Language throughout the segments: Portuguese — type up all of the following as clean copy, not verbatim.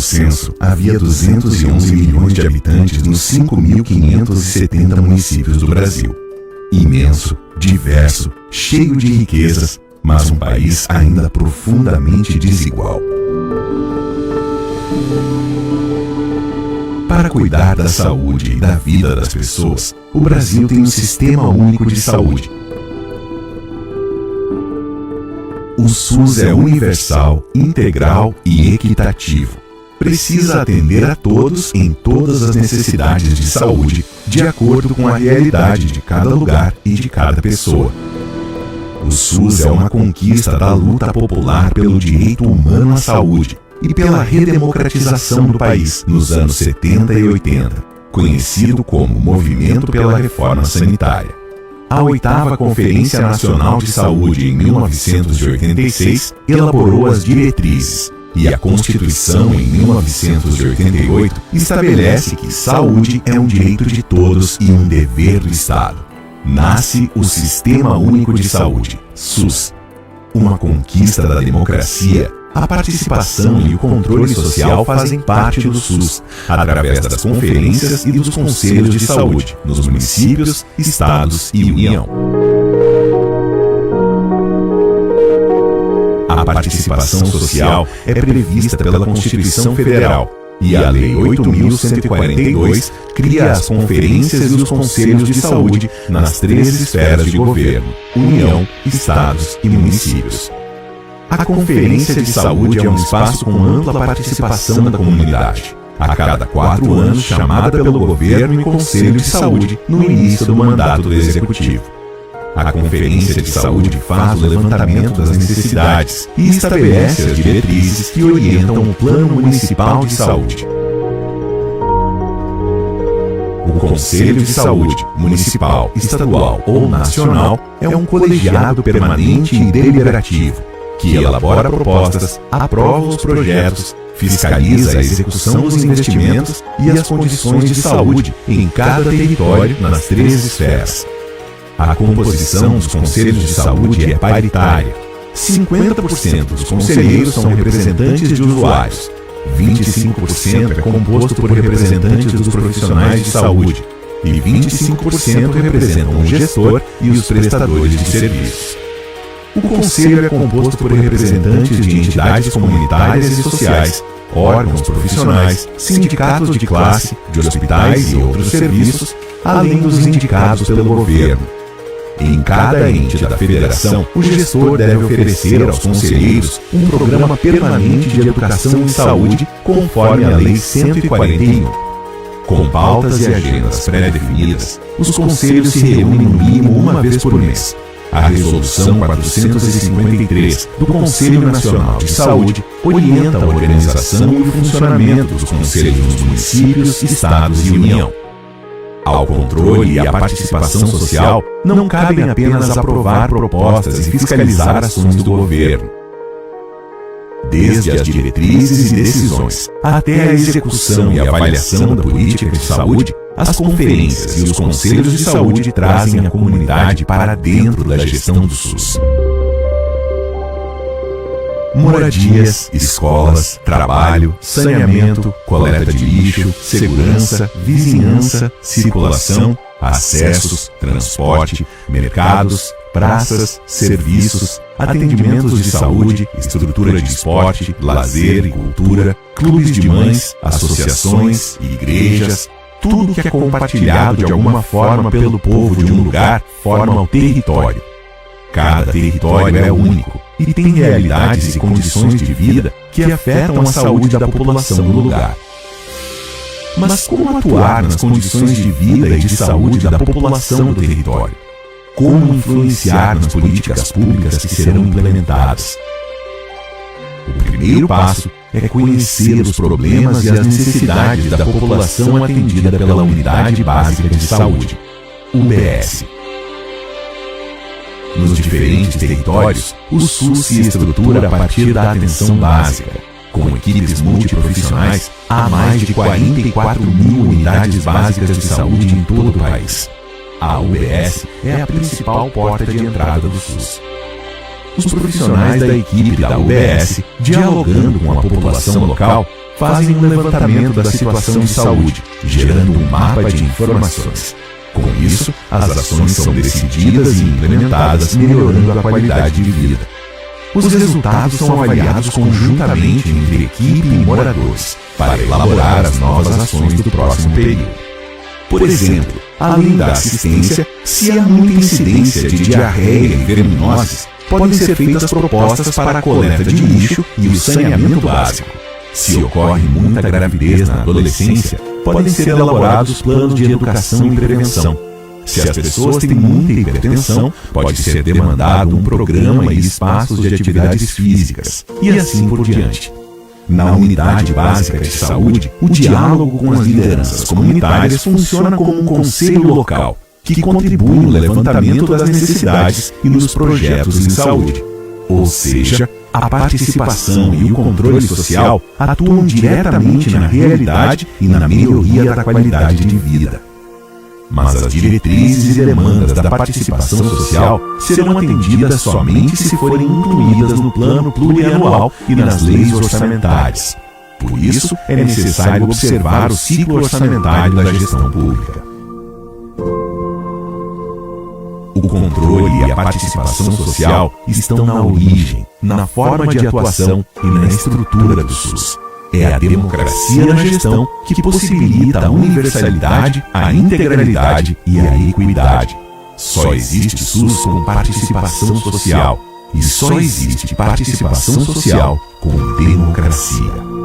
censo, havia 211 milhões de habitantes nos 5.570 municípios do Brasil. Imenso, diverso, cheio de riquezas, mas um país ainda profundamente desigual. Para cuidar da saúde e da vida das pessoas, o Brasil tem um sistema único de saúde. O SUS é universal, integral e equitativo. Precisa atender a todos em todas as necessidades de saúde, de acordo com a realidade de cada lugar e de cada pessoa. O SUS é uma conquista da luta popular pelo direito humano à saúde e pela redemocratização do país nos anos 70 e 80, conhecido como Movimento pela Reforma Sanitária. A 8ª Conferência Nacional de Saúde, em 1986, elaborou as diretrizes, e a Constituição, em 1988, estabelece que saúde é um direito de todos e um dever do Estado. Nasce o Sistema Único de Saúde, SUS. Uma conquista da democracia, a participação e o controle social fazem parte do SUS, através das conferências e dos conselhos de saúde, nos municípios, estados e União. A participação social é prevista pela Constituição Federal e a Lei 8.142 cria as conferências e os conselhos de saúde nas 3 esferas de governo: União, estados e municípios. A Conferência de Saúde é um espaço com ampla participação da comunidade, a cada 4 anos chamada pelo governo e Conselho de Saúde no início do mandato do Executivo. A Conferência de Saúde faz o levantamento das necessidades e estabelece as diretrizes que orientam o Plano Municipal de Saúde. O Conselho de Saúde, municipal, estadual ou nacional, é um colegiado permanente e deliberativo, que elabora propostas, aprova os projetos, fiscaliza a execução dos investimentos e as condições de saúde em cada território nas 3 esferas. A composição dos conselhos de saúde é paritária. 50% dos conselheiros são representantes de usuários, 25% é composto por representantes dos profissionais de saúde e 25% representam o gestor e os prestadores de serviços. O Conselho é composto por representantes de entidades comunitárias e sociais, órgãos profissionais, sindicatos de classe, de hospitais e outros serviços, além dos indicados pelo governo. Em cada ente da federação, o gestor deve oferecer aos conselheiros um programa permanente de educação em saúde, conforme a Lei 141. Com pautas e agendas pré-definidas, os conselhos se reúnem no mínimo uma vez por mês. A Resolução 453 do Conselho Nacional de Saúde orienta a organização e o funcionamento dos conselhos nos municípios, estados e União. Ao controle e à participação social, não cabem apenas aprovar propostas e fiscalizar ações do governo. Desde as diretrizes e decisões, até a execução e avaliação da política de saúde, as conferências e os conselhos de saúde trazem a comunidade para dentro da gestão do SUS. Moradias, escolas, trabalho, saneamento, coleta de lixo, segurança, vizinhança, circulação, acessos, transporte, mercados, praças, serviços, atendimentos de saúde, estrutura de esporte, lazer e cultura, clubes de mães, associações e igrejas. Tudo que é compartilhado de alguma forma pelo povo de um lugar forma o território. Cada território é único e tem realidades e condições de vida que afetam a saúde da população do lugar. Mas como atuar nas condições de vida e de saúde da população do território? Como influenciar nas políticas públicas que serão implementadas? O primeiro passo é conhecer os problemas e as necessidades da população atendida pela Unidade Básica de Saúde, UBS. Nos diferentes territórios, o SUS se estrutura a partir da atenção básica. Com equipes multiprofissionais, há mais de 44 mil unidades básicas de saúde em todo o país. A UBS é a principal porta de entrada do SUS. Os profissionais da equipe da UBS, dialogando com a população local, fazem um levantamento da situação de saúde, gerando um mapa de informações. Com isso, as ações são decididas e implementadas, melhorando a qualidade de vida. Os resultados são avaliados conjuntamente entre equipe e moradores, para elaborar as novas ações do próximo período. Por exemplo, além da assistência, se há muita incidência de diarreia e verminoses, podem ser feitas propostas para a coleta de lixo e o saneamento básico. Se ocorre muita gravidez na adolescência, podem ser elaborados planos de educação e prevenção. Se as pessoas têm muita hipertensão, pode ser demandado um programa e espaços de atividades físicas, e assim por diante. Na unidade básica de saúde, o diálogo com as lideranças comunitárias funciona como um conselho local, que contribui no levantamento das necessidades e nos projetos em saúde. Ou seja, a participação e o controle social atuam diretamente na realidade e na melhoria da qualidade de vida. Mas as diretrizes e demandas da participação social serão atendidas somente se forem incluídas no plano plurianual e nas leis orçamentárias. Por isso, é necessário observar o ciclo orçamentário da gestão pública. O controle e a participação social estão na origem, na forma de atuação e na estrutura do SUS. É a democracia na gestão que possibilita a universalidade, a integralidade e a equidade. Só existe SUS com participação social. E só existe participação social com democracia.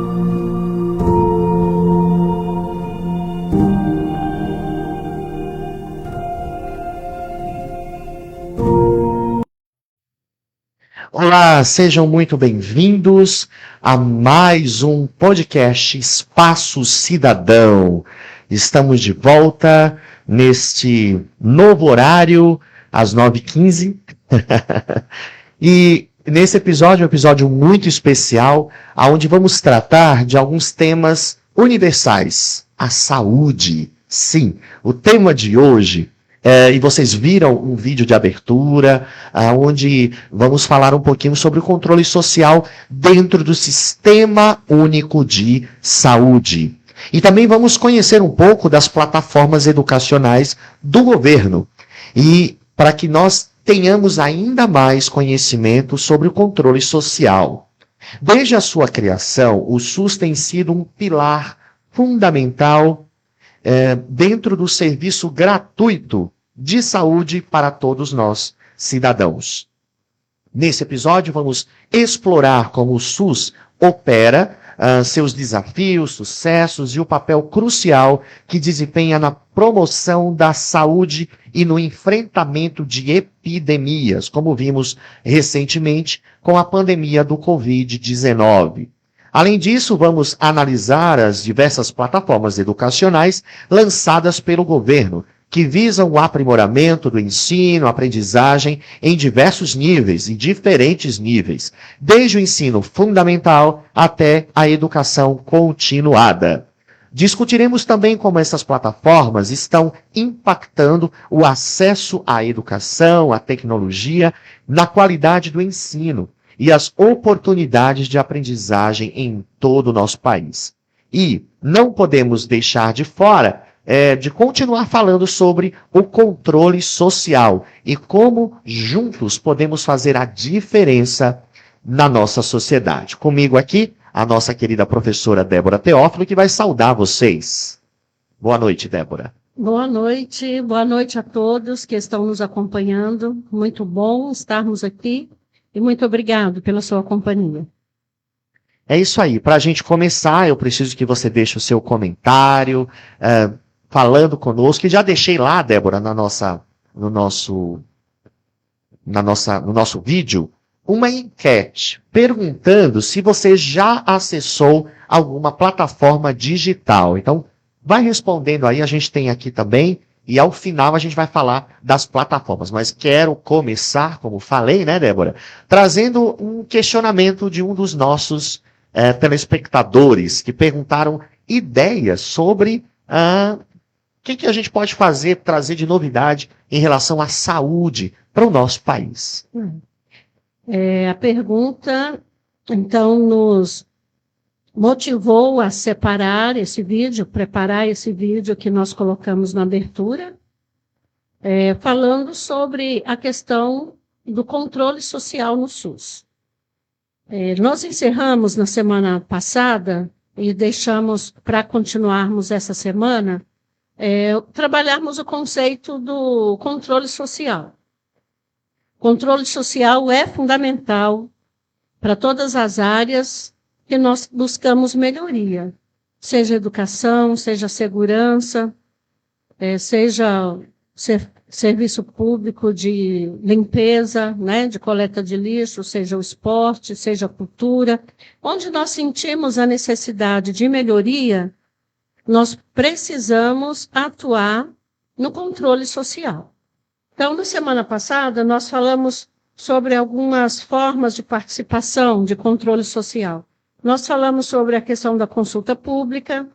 Olá, sejam muito bem-vindos a mais um podcast Espaço Cidadão. Estamos de volta neste novo horário, às 9h15. E nesse episódio, um episódio muito especial, onde vamos tratar de alguns temas universais. A saúde, sim. O tema de hoje e vocês viram um vídeo de abertura, onde vamos falar um pouquinho sobre o controle social dentro do Sistema Único de Saúde. E também vamos conhecer um pouco das plataformas educacionais do governo. E para que nós tenhamos ainda mais conhecimento sobre o controle social. Desde a sua criação, o SUS tem sido um pilar fundamental dentro do serviço gratuito de saúde para todos nós, cidadãos. Nesse episódio, vamos explorar como o SUS opera, seus desafios, sucessos e o papel crucial que desempenha na promoção da saúde e no enfrentamento de epidemias, como vimos recentemente com a pandemia do Covid-19. Além disso, vamos analisar as diversas plataformas educacionais lançadas pelo governo, que visam o aprimoramento do ensino, aprendizagem em diversos níveis e diferentes níveis, desde o ensino fundamental até a educação continuada. Discutiremos também como essas plataformas estão impactando o acesso à educação, à tecnologia, na qualidade do ensino e as oportunidades de aprendizagem em todo o nosso país. E não podemos deixar de fora de continuar falando sobre o controle social e como juntos podemos fazer a diferença na nossa sociedade. Comigo aqui, a nossa querida professora Débora Teófilo, que vai saudar vocês. Boa noite, Débora. Boa noite a todos que estão nos acompanhando. Muito bom estarmos aqui. E muito obrigado pela sua companhia. É isso aí. Para a gente começar, eu preciso que você deixe o seu comentário, falando conosco. E já deixei lá, Débora, no nosso vídeo, uma enquete perguntando se você já acessou alguma plataforma digital. Então, vai respondendo aí. A gente tem aqui também. E ao final a gente vai falar das plataformas. Mas quero começar, como falei, né, Débora, trazendo um questionamento de um dos nossos telespectadores, que perguntaram ideias sobre o que a gente pode fazer, trazer de novidade em relação à saúde para o nosso país. A pergunta, então, nos motivou a separar esse vídeo, preparar esse vídeo que nós colocamos na abertura, falando sobre a questão do controle social no SUS. Nós encerramos na semana passada e deixamos para continuarmos essa semana, trabalharmos o conceito do controle social. Controle social é fundamental para todas as áreas que nós buscamos melhoria, seja educação, seja segurança, seja serviço público de limpeza, né, de coleta de lixo, seja o esporte, seja a cultura. Onde nós sentimos a necessidade de melhoria, nós precisamos atuar no controle social. Então, na semana passada, nós falamos sobre algumas formas de participação de controle social. Nós falamos sobre a questão da consulta pública,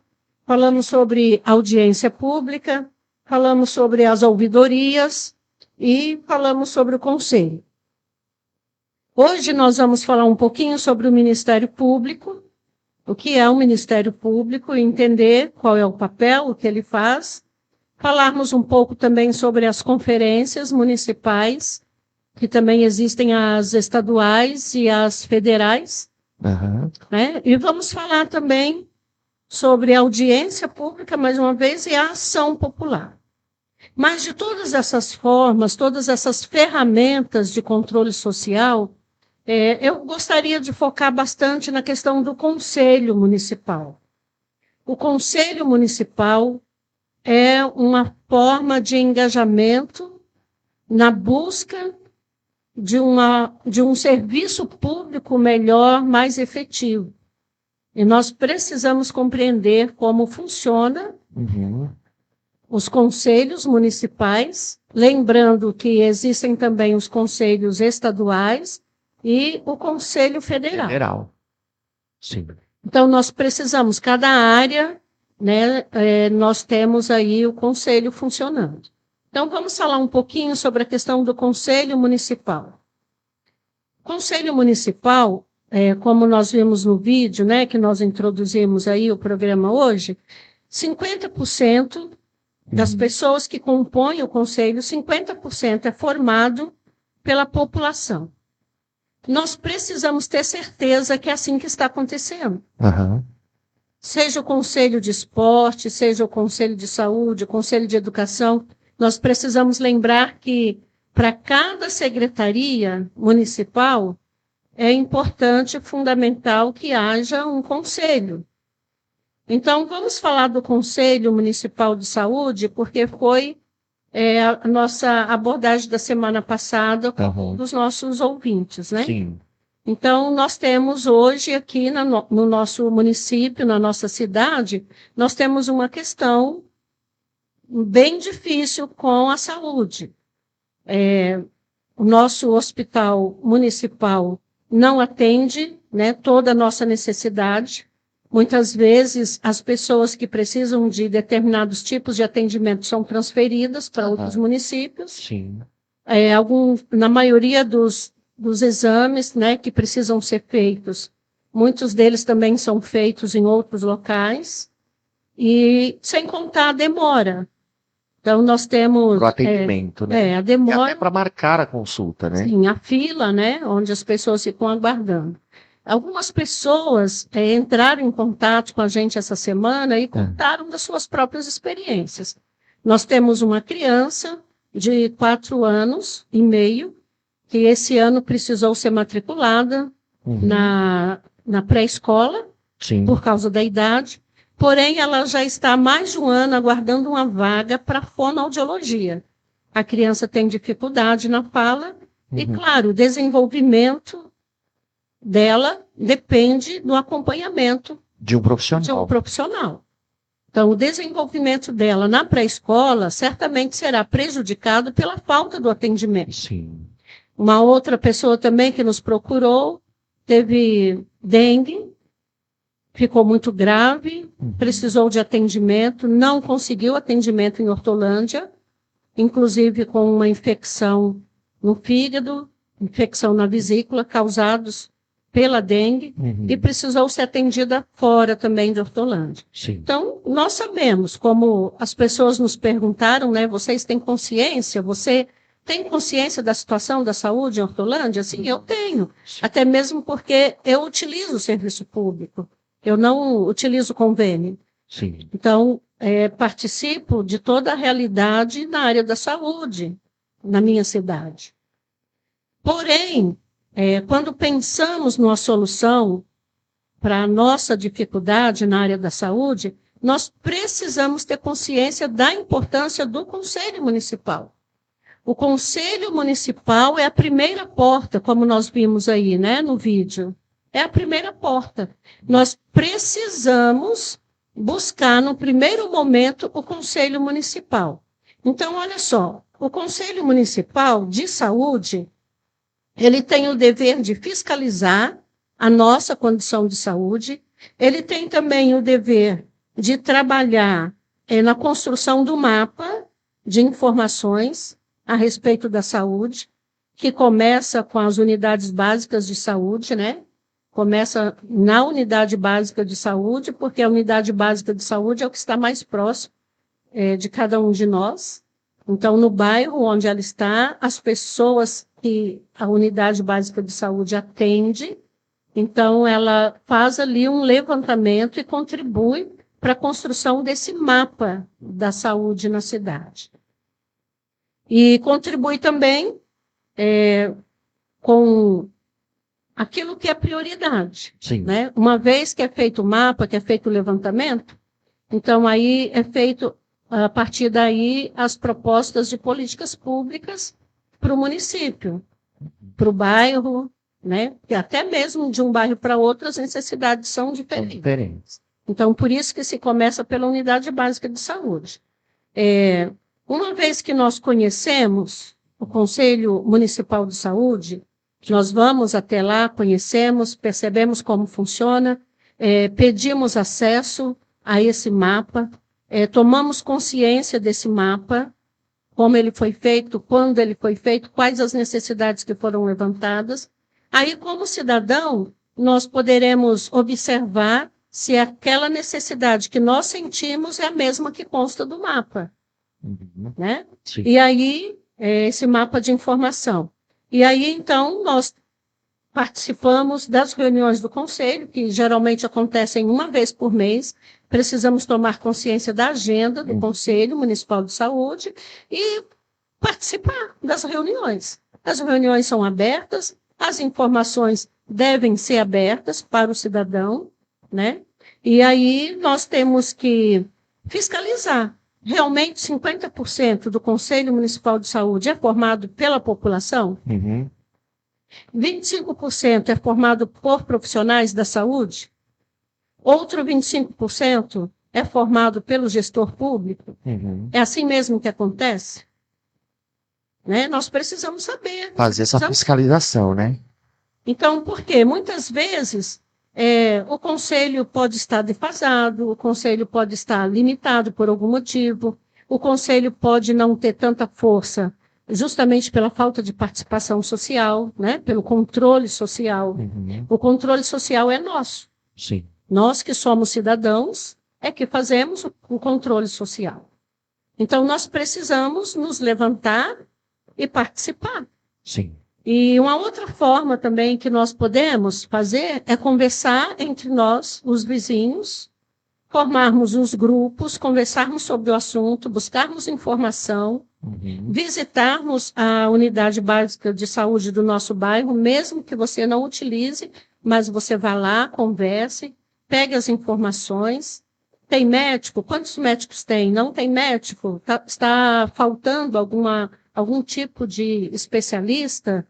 falamos sobre audiência pública, falamos sobre as ouvidorias e falamos sobre o conselho. Hoje nós vamos falar um pouquinho sobre o Ministério Público, o que é o Ministério Público, entender qual é o papel, o que ele faz. Falarmos um pouco também sobre as conferências municipais, que também existem as estaduais e as federais. Uhum. Né? E vamos falar também sobre a audiência pública, mais uma vez, e a ação popular. Mas de todas essas formas, todas essas ferramentas de controle social, eu gostaria de focar bastante na questão do Conselho Municipal. O Conselho Municipal é uma forma de engajamento na busca de um serviço público melhor, mais efetivo. E nós precisamos compreender como funciona os conselhos municipais, lembrando que existem também os conselhos estaduais e o Conselho Federal. Sim. Então, nós precisamos, cada área, né, nós temos aí o conselho funcionando. Então, vamos falar um pouquinho sobre a questão do Conselho Municipal. Conselho Municipal, como nós vimos no vídeo, né, que nós introduzimos aí o programa hoje, 50% das pessoas que compõem o Conselho, 50% é formado pela população. Nós precisamos ter certeza que é assim que está acontecendo. Uhum. Seja o Conselho de Esporte, seja o Conselho de Saúde, o Conselho de Educação, nós precisamos lembrar que para cada secretaria municipal é importante, fundamental que haja um conselho. Então, vamos falar do Conselho Municipal de Saúde, porque foi a nossa abordagem da semana passada dos nossos ouvintes, né? Sim. Então, nós temos hoje aqui no nosso município, na nossa cidade, nós temos uma questão bem difícil com a saúde. O nosso hospital municipal não atende, né, toda a nossa necessidade. Muitas vezes, as pessoas que precisam de determinados tipos de atendimento são transferidas para outros municípios. Sim. Na maioria dos exames, né, que precisam ser feitos, muitos deles também são feitos em outros locais, e sem contar a demora. Então, nós temos... Para o atendimento, né? A demora... E até para marcar a consulta, né? Sim, a fila, né, onde as pessoas ficam aguardando. Algumas pessoas entraram em contato com a gente essa semana e contaram das suas próprias experiências. Nós temos uma criança de 4 anos e meio, que esse ano precisou ser matriculada na pré-escola, por causa da idade, porém ela já está há mais de um ano aguardando uma vaga para fonoaudiologia. A criança tem dificuldade na fala e, claro, o desenvolvimento dela depende do acompanhamento de um profissional. Então, o desenvolvimento dela na pré-escola certamente será prejudicado pela falta do atendimento. Sim. Uma outra pessoa também que nos procurou teve dengue, ficou muito grave, precisou de atendimento, não conseguiu atendimento em Hortolândia, inclusive com uma infecção no fígado, infecção na vesícula, causados pela dengue e precisou ser atendida fora também de Hortolândia. Sim. Então, nós sabemos, como as pessoas nos perguntaram, né, vocês têm consciência? Você tem consciência da situação da saúde em Hortolândia? Sim, eu tenho. Até mesmo porque eu utilizo o serviço público. Eu não utilizo convênio. Sim. Então, participo de toda a realidade na área da saúde, na minha cidade. Porém, quando pensamos numa solução para a nossa dificuldade na área da saúde, nós precisamos ter consciência da importância do Conselho Municipal. O Conselho Municipal é a primeira porta, como nós vimos aí, né, no vídeo. É a primeira porta. Nós precisamos buscar, no primeiro momento, o Conselho Municipal. Então, olha só, o Conselho Municipal de Saúde, ele tem o dever de fiscalizar a nossa condição de saúde, ele tem também o dever de trabalhar na construção do mapa de informações a respeito da saúde, que começa com as unidades básicas de saúde, né? Começa na unidade básica de saúde, porque a unidade básica de saúde é o que está mais próximo de cada um de nós. Então, no bairro onde ela está, as pessoas que a unidade básica de saúde atende, então ela faz ali um levantamento e contribui para a construção desse mapa da saúde na cidade. E contribui também com aquilo que é prioridade. Sim. Né? Uma vez que é feito o mapa, que é feito o levantamento, então aí é feito, a partir daí, as propostas de políticas públicas para o município, para o bairro, né? E até mesmo de um bairro para outro, as necessidades são diferentes. Então, por isso que se começa pela unidade básica de saúde. Uma vez que nós conhecemos o Conselho Municipal de Saúde, nós vamos até lá, conhecemos, percebemos como funciona, pedimos acesso a esse mapa, tomamos consciência desse mapa, como ele foi feito, quando ele foi feito, quais as necessidades que foram levantadas. Aí, como cidadão, nós poderemos observar se aquela necessidade que nós sentimos é a mesma que consta do mapa. Né? Sim. E aí, esse mapa de informação. E aí, então, nós participamos das reuniões do Conselho, que geralmente acontecem uma vez por mês. Precisamos tomar consciência da agenda do Conselho Municipal de Saúde e participar das reuniões. As reuniões são abertas, as informações devem ser abertas para o cidadão, né? E aí nós temos que fiscalizar. Realmente 50% do Conselho Municipal de Saúde é formado pela população? 25% é formado por profissionais da saúde? Outro 25% é formado pelo gestor público? É assim mesmo que acontece? Né? Nós precisamos saber. Fazer essa fiscalização, né? Então, por quê? Muitas vezes o conselho pode estar defasado, o conselho pode estar limitado por algum motivo, o conselho pode não ter tanta força justamente pela falta de participação social, né? Pelo controle social. O controle social é nosso. Sim. Nós que somos cidadãos é que fazemos o controle social. Então, nós precisamos nos levantar e participar. Sim. E uma outra forma também que nós podemos fazer é conversar entre nós, os vizinhos, formarmos os grupos, conversarmos sobre o assunto, buscarmos informação, visitarmos a unidade básica de saúde do nosso bairro, mesmo que você não utilize, mas você vá lá, converse, pegue as informações. Tem médico? Quantos médicos tem? Não tem médico? Está faltando algum tipo de especialista?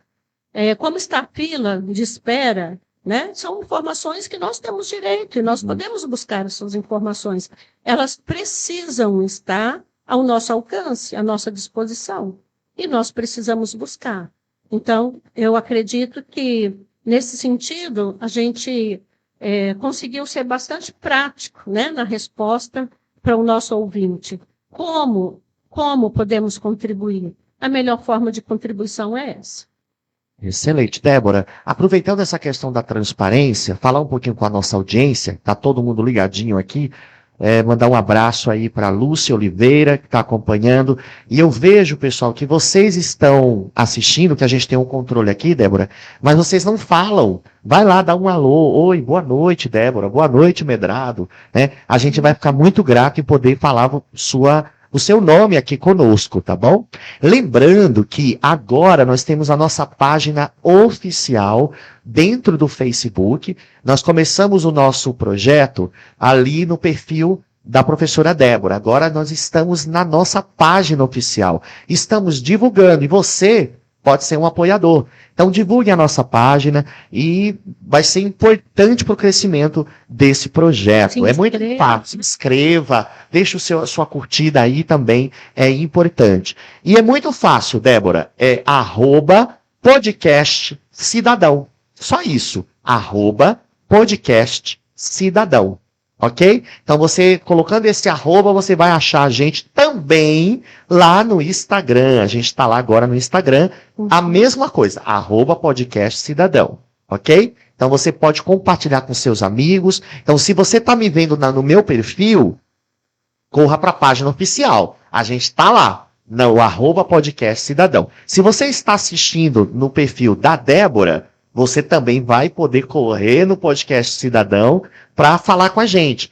Como está a fila de espera? Né? São informações que nós temos direito e nós podemos buscar essas informações. Elas precisam estar ao nosso alcance, à nossa disposição. E nós precisamos buscar. Então, eu acredito que, nesse sentido, a gente conseguiu ser bastante prático, né, na resposta para o nosso ouvinte. Como podemos contribuir? A melhor forma de contribuição é essa. Excelente, Débora. Aproveitando essa questão da transparência, falar um pouquinho com a nossa audiência, tá todo mundo ligadinho aqui, mandar um abraço aí para Lúcia Oliveira, que está acompanhando. E eu vejo, pessoal, que vocês estão assistindo, que a gente tem um controle aqui, Débora, mas vocês não falam. Vai lá, dá um alô. Oi, boa noite, Débora. Boa noite, Medrado. Né? A gente vai ficar muito grato em poder falar o seu nome aqui conosco, tá bom? Lembrando que agora nós temos a nossa página oficial dentro do Facebook. Nós começamos o nosso projeto ali no perfil da professora Débora. Agora nós estamos na nossa página oficial. Estamos divulgando e você pode ser um apoiador. Então divulgue a nossa página e vai ser importante para o crescimento desse projeto. É muito fácil. Se inscreva, deixe a sua curtida aí também, é importante. E é muito fácil, Débora, é @podcastcidadão. Só isso, @podcastcidadão. Ok? Então você, colocando esse arroba, você vai achar a gente também lá no Instagram. A gente está lá agora no Instagram. A mesma coisa, @podcastcidadão. Ok? Então você pode compartilhar com seus amigos. Então se você está me vendo no meu perfil, corra para a página oficial. A gente está lá, no @podcastcidadão. Se você está assistindo no perfil da Débora, você também vai poder correr no Podcast Cidadão para falar com a gente.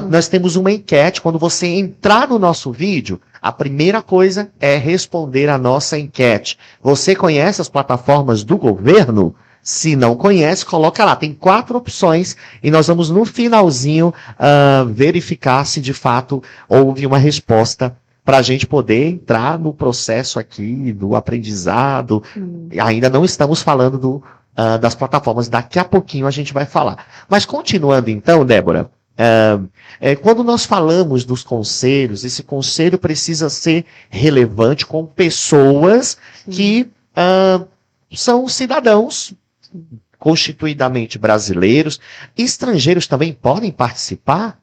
Nós temos uma enquete. Quando você entrar no nosso vídeo, a primeira coisa é responder a nossa enquete. Você conhece as plataformas do governo? Se não conhece, coloca lá. Tem 4 opções e nós vamos no finalzinho verificar se de fato houve uma resposta para a gente poder entrar no processo aqui do aprendizado. Ainda não estamos falando das plataformas, daqui a pouquinho a gente vai falar. Mas continuando então, Débora, quando nós falamos dos conselhos, esse conselho precisa ser relevante com pessoas que são cidadãos constituidamente brasileiros. Estrangeiros também podem participar?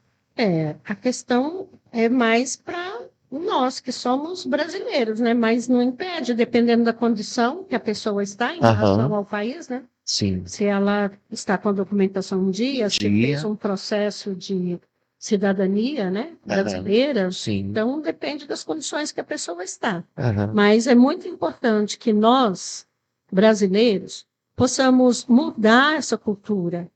A questão é mais para nós que somos brasileiros, né? Mas não impede, dependendo da condição que a pessoa está em relação ao país, né? Sim. Se ela está com a documentação em dia, se fez um processo de cidadania, né? Brasileira, então depende das condições que a pessoa está. Mas é muito importante que nós, brasileiros, possamos mudar essa cultura.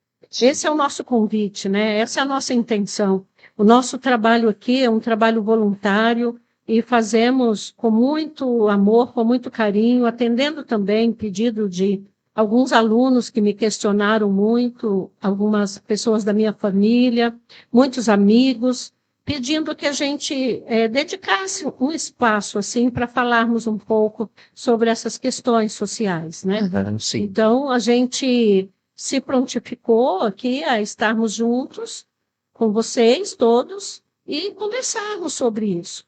Esse é o nosso convite, né? Essa é a nossa intenção. O nosso trabalho aqui é um trabalho voluntário e fazemos com muito amor, com muito carinho, atendendo também pedido de alguns alunos que me questionaram muito, algumas pessoas da minha família, muitos amigos, pedindo que a gente dedicasse um espaço assim para falarmos um pouco sobre essas questões sociais, né? Então, a gente se prontificou aqui a estarmos juntos com vocês todos e conversarmos sobre isso.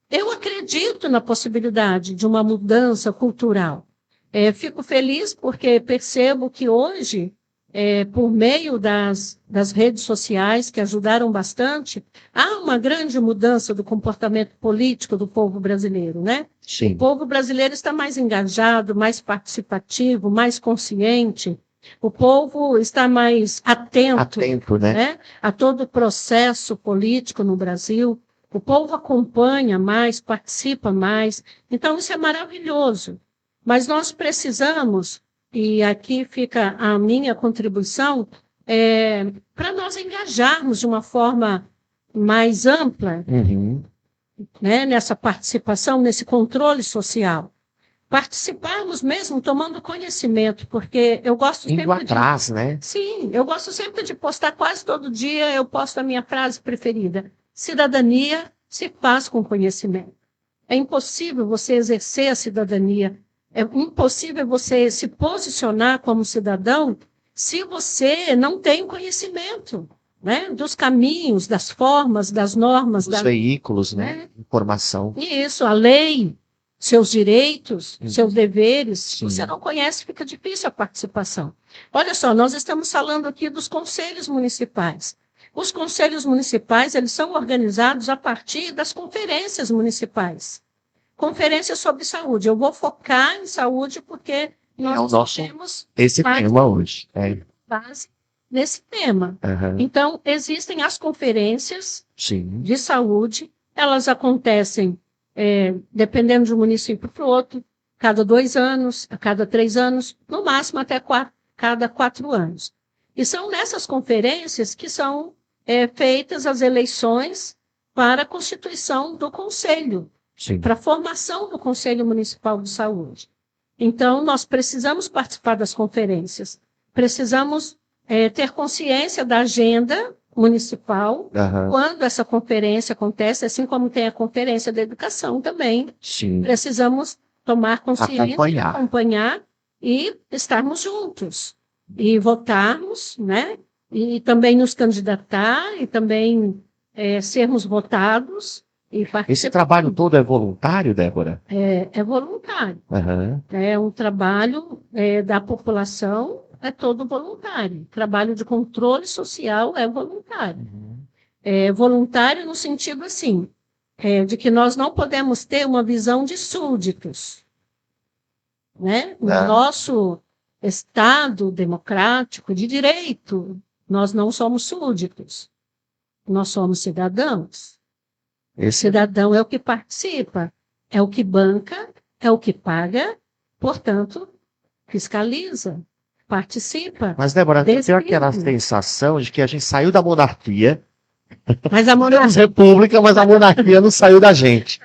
Eu acredito na possibilidade de uma mudança cultural. Fico feliz porque percebo que hoje, por meio das redes sociais, que ajudaram bastante, há uma grande mudança do comportamento político do povo brasileiro, né? Sim. O povo brasileiro está mais engajado, mais participativo, mais consciente. O povo está mais atento, né, a todo o processo político no Brasil. O povo acompanha mais, participa mais. Então, isso é maravilhoso. Mas nós precisamos, e aqui fica a minha contribuição, para nós engajarmos de uma forma mais ampla, né, nessa participação, nesse controle social. Participarmos mesmo tomando conhecimento, porque eu gosto sempre né? Sim, eu gosto sempre de postar, quase todo dia eu posto a minha frase preferida. Cidadania se faz com conhecimento. É impossível você exercer a cidadania, é impossível você se posicionar como cidadão se você não tem conhecimento, né? Dos caminhos, das formas, das normas. Dos veículos, né? Informação. Isso, a lei, seus direitos, seus deveres. Se você não conhece, fica difícil a participação. Olha só, nós estamos falando aqui dos conselhos municipais. Os conselhos municipais, eles são organizados a partir das conferências municipais. Conferências sobre saúde. Eu vou focar em saúde porque nós o nosso temos esse tema hoje. base nesse tema. Aham. Então, existem as conferências Sim. de saúde, elas acontecem, dependendo de um município para o outro, cada 2 anos, a cada 3 anos, no máximo até cada 4 anos. E são nessas conferências que são feitas as eleições para a constituição do Conselho, Sim. para a formação do Conselho Municipal de Saúde. Então, nós precisamos participar das conferências, precisamos ter consciência da agenda municipal, Aham. quando essa conferência acontece, assim como tem a conferência da educação também, Sim. precisamos tomar consciência, acompanhar e estarmos juntos, e votarmos, né? E também nos candidatar, e também sermos votados, e participar. Esse trabalho todo é voluntário, Débora? É voluntário. Aham. É um trabalho da população, é todo voluntário. Trabalho de controle social é voluntário. É voluntário no sentido assim, de que nós não podemos ter uma visão de súditos, né? No nosso Estado democrático de direito, nós não somos súditos, nós somos cidadãos. O cidadão é o que participa, é o que banca, é o que paga, portanto, fiscaliza, participa. Mas, Débora, eu tenho aquela sensação de que a gente saiu da monarquia. Mas a Temos república, mas a monarquia não saiu da gente.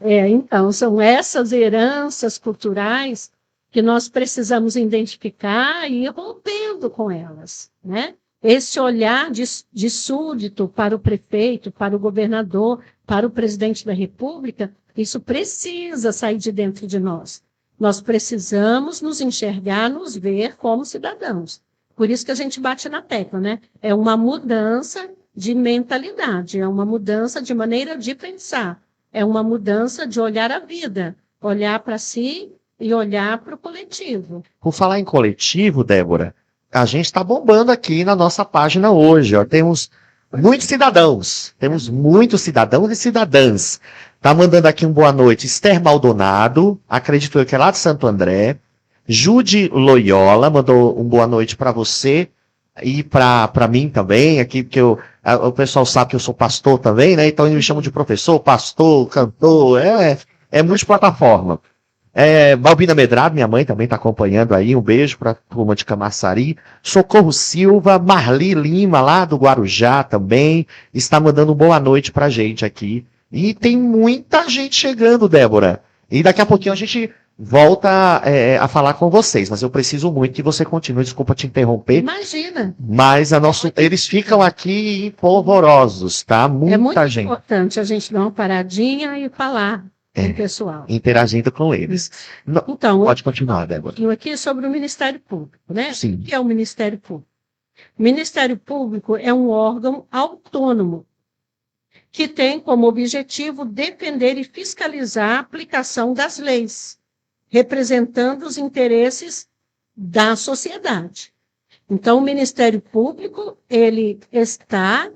Então, são essas heranças culturais que nós precisamos identificar e ir rompendo com elas, né? Esse olhar de súdito para o prefeito, para o governador, para o presidente da República, isso precisa sair de dentro de nós. Nós precisamos nos enxergar, nos ver como cidadãos. Por isso que a gente bate na tecla, né? É uma mudança de mentalidade, é uma mudança de maneira de pensar, é uma mudança de olhar a vida, olhar para si e olhar para o coletivo. Por falar em coletivo, Débora, a gente está bombando aqui na nossa página hoje. Ó. Temos muitos cidadãos e cidadãs. Tá mandando aqui um boa noite. Esther Maldonado, acredito eu que é lá de Santo André. Jude Loyola mandou um boa noite para você e para mim também, aqui, porque o pessoal sabe que eu sou pastor também, né? Então eles me chamam de professor, pastor, cantor, é multiplataforma. Balbina Medrado, minha mãe também está acompanhando aí, um beijo para a turma de Camaçari. Socorro Silva, Marli Lima, lá do Guarujá também, está mandando boa noite pra gente aqui. E tem muita gente chegando, Débora. E daqui a pouquinho a gente volta a falar com vocês, mas eu preciso muito que você continue, desculpa te interromper. Imagina. Mas eles ficam aqui polvorosos, tá? Muita gente. É muito importante a gente dar uma paradinha e falar com o pessoal. Interagindo com eles. Então, pode continuar, Débora. Aqui sobre o Ministério Público, né? Sim. O que é o Ministério Público? O Ministério Público é um órgão autônomo que tem como objetivo defender e fiscalizar a aplicação das leis, representando os interesses da sociedade. Então, o Ministério Público, ele está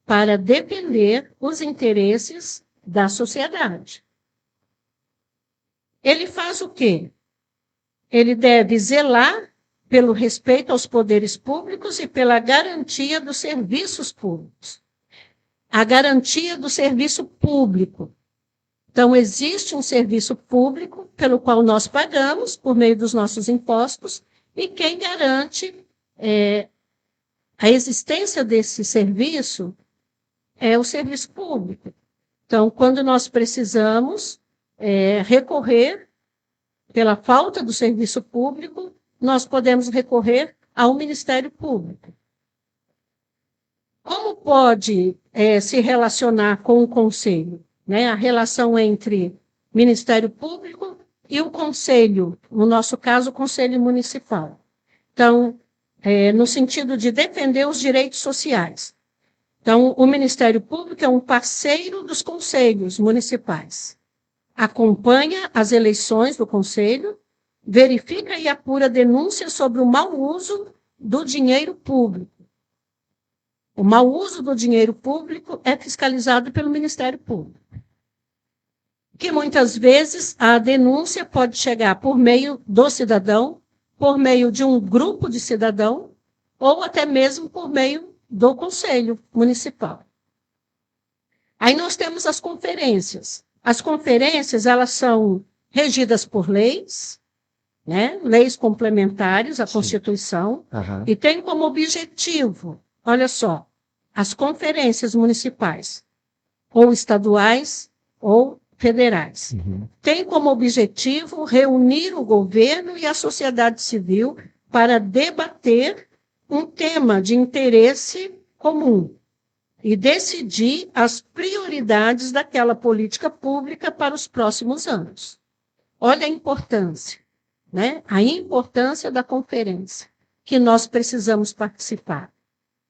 para defender os interesses da sociedade. Ele faz o quê? Ele deve zelar pelo respeito aos poderes públicos e pela garantia dos serviços públicos. A garantia do serviço público. Então, existe um serviço público pelo qual nós pagamos por meio dos nossos impostos e quem garante a existência desse serviço é o serviço público. Então, quando nós precisamos recorrer pela falta do serviço público, nós podemos recorrer ao Ministério Público. Como pode se relacionar com o Conselho? Né? A relação entre Ministério Público e o Conselho, no nosso caso, o Conselho Municipal. Então, no sentido de defender os direitos sociais. Então, o Ministério Público é um parceiro dos conselhos municipais. Acompanha as eleições do Conselho, verifica e apura denúncias sobre o mau uso do dinheiro público. O mau uso do dinheiro público é fiscalizado pelo Ministério Público. que muitas vezes a denúncia pode chegar por meio do cidadão, por meio de um grupo de cidadão, ou até mesmo por meio do Conselho Municipal. Aí nós temos as conferências. As conferências, elas são regidas por leis, né? Leis complementares à Constituição, e tem como objetivo, olha só, as conferências municipais, ou estaduais, ou federais. Tem como objetivo reunir o governo e a sociedade civil para debater um tema de interesse comum e decidir as prioridades daquela política pública para os próximos anos. Olha a importância, né? A importância da conferência, que nós precisamos participar.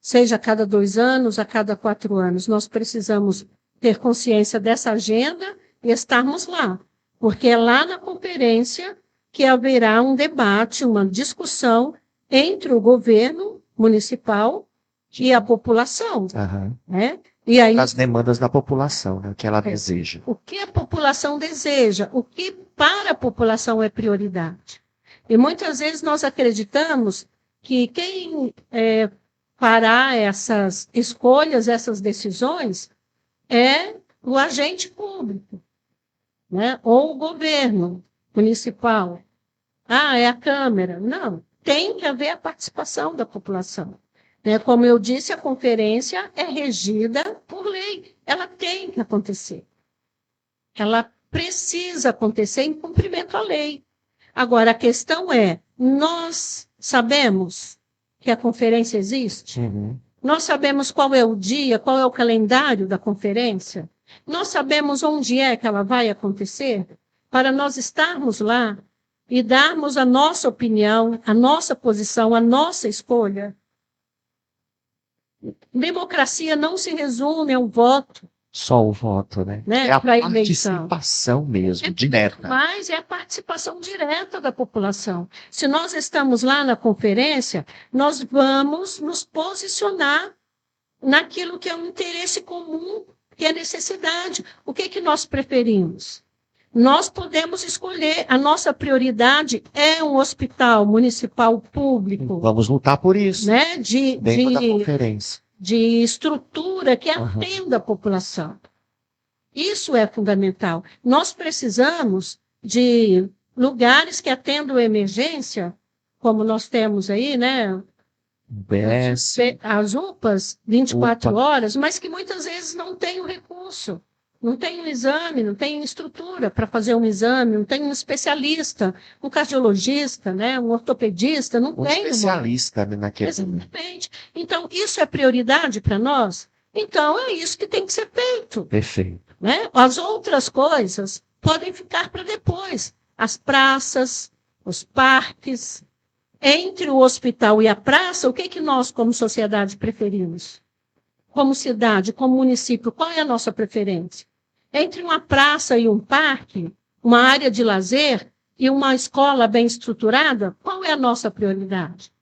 Seja a cada 2 anos, a cada 4 anos, nós precisamos ter consciência dessa agenda e estarmos lá, porque é lá na conferência que haverá um debate, uma discussão entre o governo municipal e a população. Né? E aí, as demandas da população, né, o que ela deseja. O que a população deseja, o que para a população é prioridade. E muitas vezes nós acreditamos que quem fará essas escolhas, essas decisões, é o agente público, né? Ou o governo municipal. É a Câmara. Não, tem que haver a participação da população. Né? Como eu disse, a conferência é regida por lei. Ela tem que acontecer. Ela precisa acontecer em cumprimento à lei. Agora, a questão é, nós sabemos que a conferência existe? Nós sabemos qual é o dia, qual é o calendário da conferência? Nós sabemos onde é que ela vai acontecer? Para nós estarmos lá e darmos a nossa opinião, a nossa posição, a nossa escolha. Democracia não se resume a um voto. Só o voto, né? É a participação mesmo, direta. Mas é a participação direta da população. Se nós estamos lá na conferência, nós vamos nos posicionar naquilo que é um interesse comum, que é necessidade. O que é que nós preferimos? Nós podemos escolher. A nossa prioridade é um hospital municipal público. Vamos lutar por isso. Né? Dentro da conferência. De estrutura que atenda a população. Isso é fundamental. Nós precisamos de lugares que atendam a emergência, como nós temos aí, né? As UPAs, 24 horas, mas que muitas vezes não tem o recurso. Não tem um exame, não tem estrutura para fazer um exame, não tem um especialista, um cardiologista, né, um ortopedista, não tem. Especialista naquele. Exatamente. Então, isso é prioridade para nós? Então, é isso que tem que ser feito. Perfeito. Né? As outras coisas podem ficar para depois. As praças, os parques. Entre o hospital e a praça, o que nós, como sociedade, preferimos? Como cidade, como município, qual é a nossa preferência? Entre uma praça e um parque, uma área de lazer e uma escola bem estruturada, qual é a nossa prioridade?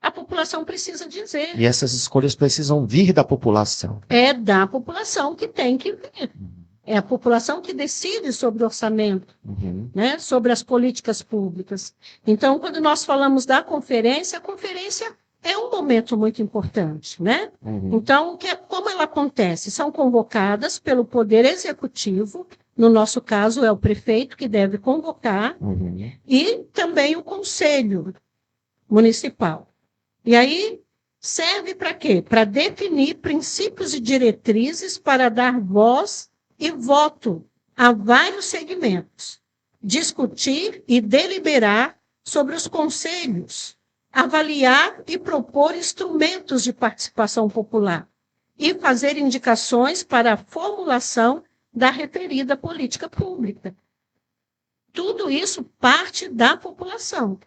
A população precisa dizer. E essas escolhas precisam vir da população. É da população que tem que vir. É a população que decide sobre o orçamento, né? Sobre as políticas públicas. Então, quando nós falamos da conferência, a conferência é um momento muito importante, né? Então, como ela acontece? São convocadas pelo Poder Executivo, no nosso caso é o prefeito que deve convocar, e também o Conselho Municipal. E aí, serve para quê? Para definir princípios e diretrizes para dar voz e voto a vários segmentos, discutir e deliberar sobre os conselhos, avaliar e propor instrumentos de participação popular e fazer indicações para a formulação da referida política pública. Tudo isso parte da população.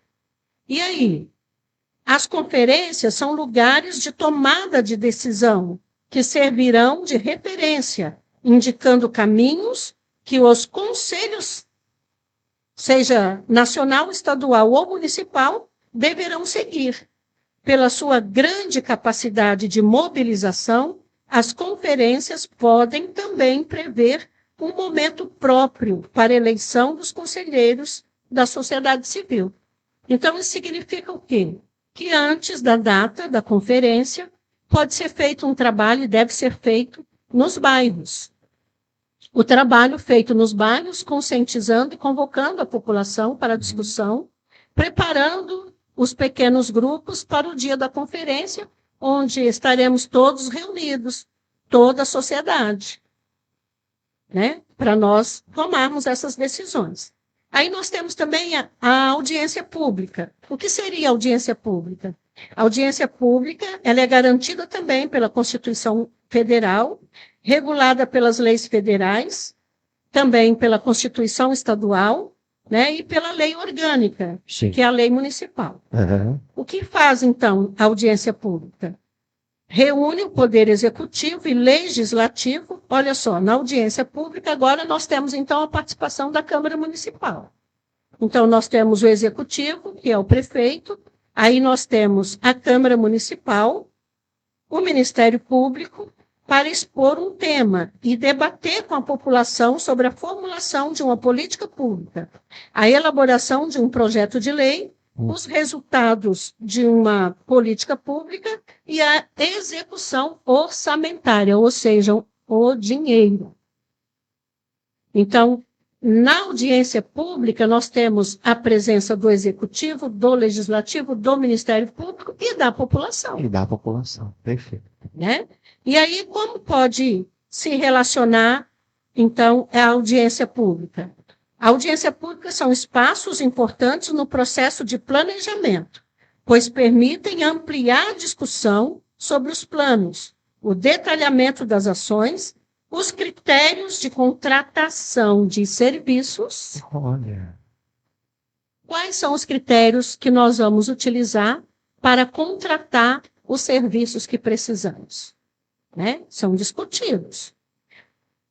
E aí? As conferências são lugares de tomada de decisão que servirão de referência, indicando caminhos que os conselhos, seja nacional, estadual ou municipal, deverão seguir. Pela sua grande capacidade de mobilização, as conferências podem também prever um momento próprio para a eleição dos conselheiros da sociedade civil. Então, isso significa o quê? Que antes da data da conferência, pode ser feito um trabalho e deve ser feito nos bairros. O trabalho feito nos bairros, conscientizando e convocando a população para a discussão, preparando os pequenos grupos para o dia da conferência, onde estaremos todos reunidos, toda a sociedade, né, para nós tomarmos essas decisões. Aí nós temos também a audiência pública. O que seria a audiência pública? A audiência pública ela é garantida também pela Constituição Federal, regulada pelas leis federais, também pela Constituição Estadual, né, e pela lei orgânica, Sim. que é a lei municipal. Uhum. O que faz, então, a audiência pública? Reúne o Poder Executivo e Legislativo. Olha só, na audiência pública, agora nós temos, então, a participação da Câmara Municipal. Então, nós temos o Executivo, que é o prefeito, aí nós temos a Câmara Municipal, o Ministério Público, para expor um tema e debater com a população sobre a formulação de uma política pública, a elaboração de um projeto de lei, os resultados de uma política pública e a execução orçamentária, ou seja, o dinheiro. Então, na audiência pública, nós temos a presença do Executivo, do Legislativo, do Ministério Público e da população. E da população, perfeito. Né? E aí, como pode se relacionar, então, a audiência pública? A audiência pública são espaços importantes no processo de planejamento, pois permitem ampliar a discussão sobre os planos, o detalhamento das ações, os critérios de contratação de serviços. Olha. Quais são os critérios que nós vamos utilizar para contratar os serviços que precisamos? Né? São discutidos.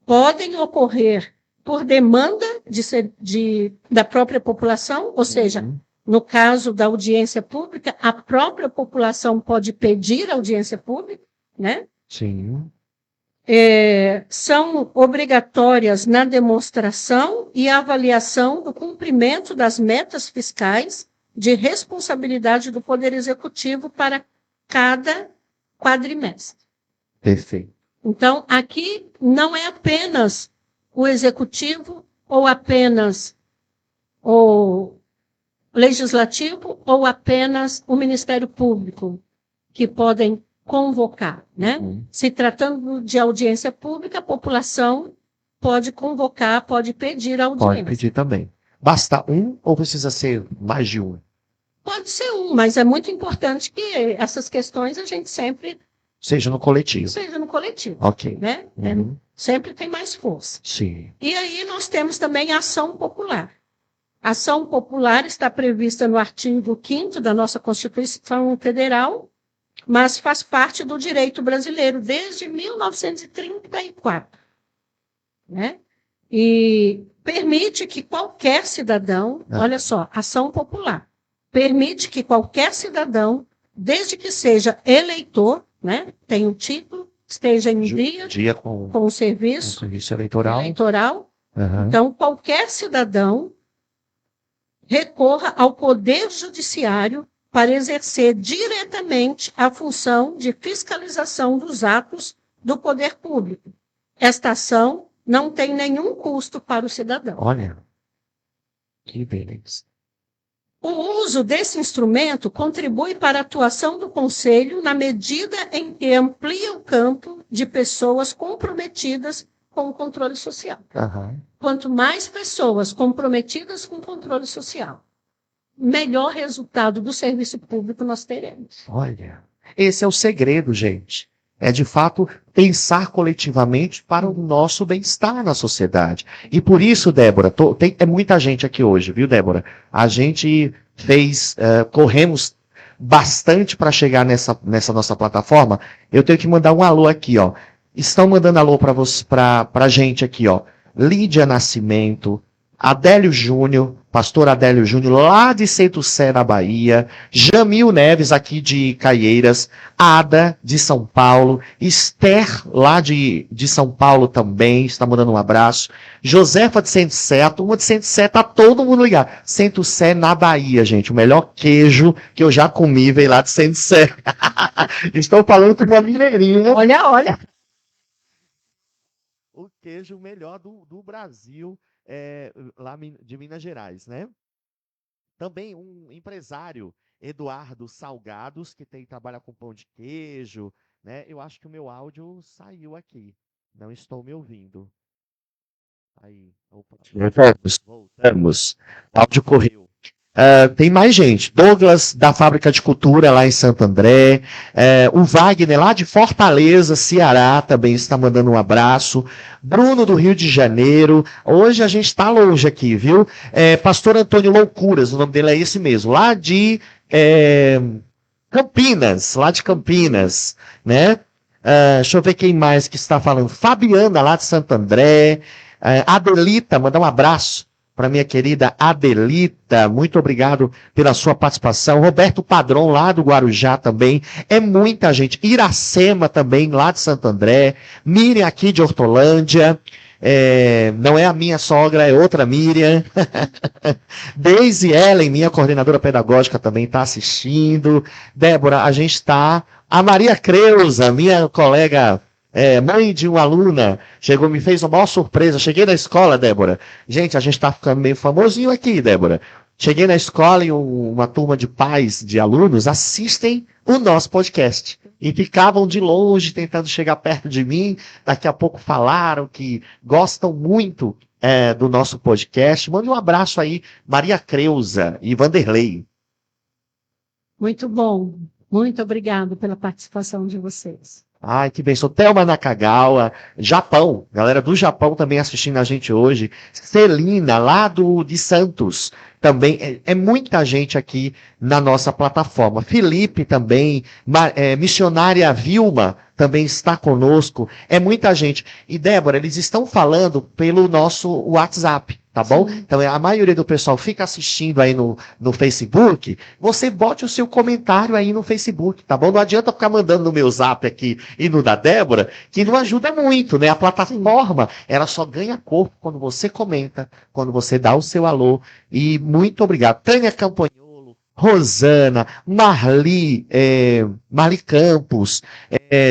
Podem ocorrer por demanda da própria população, ou seja, no caso da audiência pública, a própria população pode pedir audiência pública, né? Sim. São obrigatórias na demonstração e avaliação do cumprimento das metas fiscais de responsabilidade do Poder Executivo para cada quadrimestre. Perfeito. Então, aqui não é apenas o Executivo ou apenas o Legislativo ou apenas o Ministério Público que podem convocar, né? Se tratando de audiência pública, a população pode convocar, pode pedir audiência. Pode pedir também. Basta um ou precisa ser mais de um? Pode ser um, mas é muito importante que essas questões a gente sempre Seja no coletivo. seja no coletivo, Ok. né? Uhum. Sempre tem mais força. Sim. E aí nós temos também a ação popular. A ação popular está prevista no artigo 5º da nossa Constituição Federal, mas faz parte do direito brasileiro desde 1934. Né? E permite que qualquer cidadão, olha só, ação popular, permite que qualquer cidadão, desde que seja eleitor, né, tenha um título, esteja em dia com o serviço eleitoral. Uhum. Então, qualquer cidadão recorra ao Poder Judiciário para exercer diretamente a função de fiscalização dos atos do poder público. Esta ação não tem nenhum custo para o cidadão. Olha, que beleza. O uso desse instrumento contribui para a atuação do Conselho na medida em que amplia o campo de pessoas comprometidas com o controle social. Uhum. Quanto mais pessoas comprometidas com o controle social, melhor resultado do serviço público nós teremos. Olha, esse é o segredo, gente. É, de fato, pensar coletivamente para o nosso bem-estar na sociedade. E por isso, Débora, é muita gente aqui hoje, viu, Débora? A gente corremos bastante para chegar nessa nossa plataforma. Eu tenho que mandar um alô aqui, ó. Estão mandando alô para a gente aqui, ó. Lídia Nascimento, Adélio Júnior, pastor Adélio Júnior, lá de Centro Sé, na Bahia, Jamil Neves, aqui de Caieiras, Ada, de São Paulo, Esther, lá de São Paulo também, está mandando um abraço, Josefa de Centro Sé, a turma de Centro Sé, tá todo mundo ligado. Centro Sé, na Bahia, gente, o melhor queijo que eu já comi veio lá de Centro Sé. Estou falando com uma mineirinha. Olha, olha. O queijo melhor do Brasil, lá de Minas Gerais, né? Também um empresário, Eduardo Salgados, que trabalha com pão de queijo, né? Eu acho que o meu áudio saiu aqui. Não estou me ouvindo. Aí, opa. Voltamos. O áudio correu. Tem mais gente. Douglas, da Fábrica de Cultura, lá em Santo André. O Wagner, lá de Fortaleza, Ceará, também está mandando um abraço. Bruno, do Rio de Janeiro. Hoje a gente está longe aqui, viu? Pastor Antônio Loucuras, o nome dele é esse mesmo. Lá de Campinas, né? Deixa eu ver quem mais que está falando. Fabiana, lá de Santo André. Adelita, mandar um abraço para minha querida Adelita, muito obrigado pela sua participação. Roberto Padrão, lá do Guarujá também, é muita gente. Iracema também, lá de Santo André. Miriam, aqui de Hortolândia. Não é a minha sogra, é outra Miriam. Daisy Ellen, minha coordenadora pedagógica, também está assistindo. Débora, a gente está... A Maria Creuza, minha colega... mãe de uma aluna, chegou, me fez uma maior surpresa. Cheguei na escola, Débora. Gente, a gente tá ficando meio famosinho aqui, Débora. Cheguei na escola e uma turma de pais, de alunos, assistem o nosso podcast. E ficavam de longe, tentando chegar perto de mim. Daqui a pouco falaram que gostam muito do nosso podcast. Mande um abraço aí, Maria Creuza e Vanderlei. Muito bom. Muito obrigado pela participação de vocês. Ai, que bênção. Thelma Nakagawa, Japão. Galera do Japão também assistindo a gente hoje. Celina, lá de Santos. Também é muita gente aqui na nossa plataforma. Felipe também. Missionária Vilma também está conosco. É muita gente. E, Débora, eles estão falando pelo nosso WhatsApp. Tá bom? Sim. Então, a maioria do pessoal fica assistindo aí no Facebook. Você bote o seu comentário aí no Facebook, tá bom? Não adianta ficar mandando no meu zap aqui e no da Débora, que não ajuda muito, né? A plataforma, ela só ganha corpo quando você comenta, quando você dá o seu alô. E muito obrigado. Tânia Campanholo, Rosana, Marli Campos,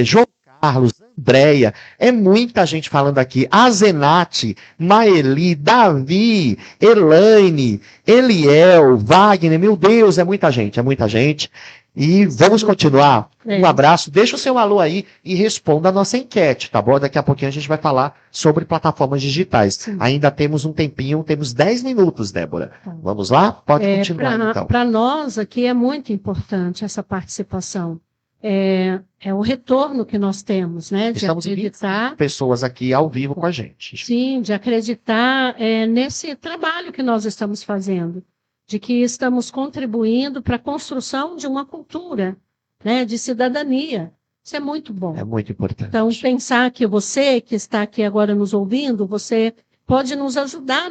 João Carlos, Andréia, é muita gente falando aqui. Azenate, Maeli, Davi, Elaine, Eliel, Wagner, meu Deus, é muita gente. E vamos continuar. Um abraço, deixa o seu alô aí e responda a nossa enquete, tá bom? Daqui a pouquinho a gente vai falar sobre plataformas digitais. Sim. Ainda temos um tempinho, temos 10 minutos, Débora. Vamos lá? Pode continuar, então. Para nós aqui é muito importante essa participação. É o retorno que nós temos, né? De Estamos acreditar. Pessoas aqui ao vivo com a gente. Sim, de acreditar nesse trabalho que nós estamos fazendo, de que estamos contribuindo para a construção de uma cultura, né, de cidadania. Isso é muito bom. É muito importante. Então, pensar que você que está aqui agora nos ouvindo, você pode nos ajudar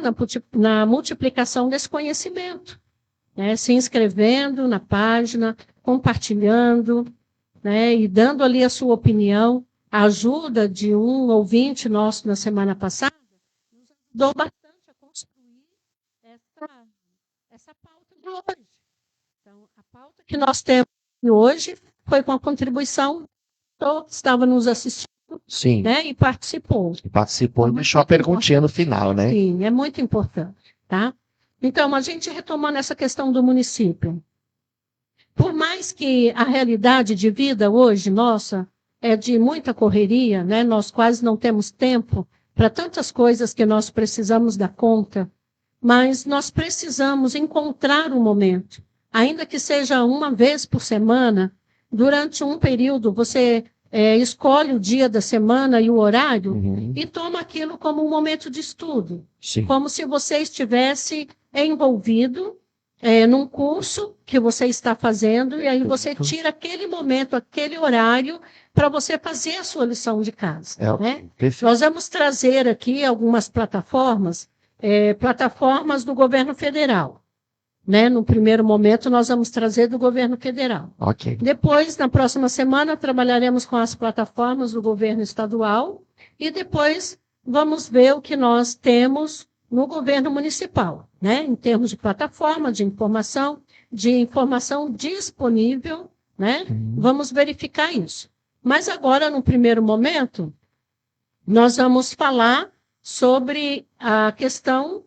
na multiplicação desse conhecimento, né? Se inscrevendo na página, compartilhando, né, e dando ali a sua opinião. A ajuda de um ouvinte nosso na semana passada nos ajudou bastante a construir essa pauta de hoje. Então, a pauta que nós temos hoje foi com a contribuição que estava nos assistindo. Sim. Né, e participou. E deixou a perguntinha no final, né? Sim, é muito importante. Tá? Então, a gente retomando essa questão do município. Por mais que a realidade de vida hoje, nossa, é de muita correria, né? Nós quase não temos tempo para tantas coisas que nós precisamos dar conta, mas nós precisamos encontrar um momento, ainda que seja uma vez por semana, durante um período, você escolhe o dia da semana e o horário e toma aquilo como um momento de estudo. Sim. Como se você estivesse envolvido num curso que você está fazendo, e aí você tira aquele momento, aquele horário, para você fazer a sua lição de casa. Né? Nós vamos trazer aqui algumas plataformas plataformas do governo federal. Né? No primeiro momento, nós vamos trazer do governo federal. Ok. Depois, na próxima semana, trabalharemos com as plataformas do governo estadual e depois vamos ver o que nós temos no governo municipal, né? Em termos de plataforma, de informação disponível, né? Vamos verificar isso. Mas agora, no primeiro momento, nós vamos falar sobre a questão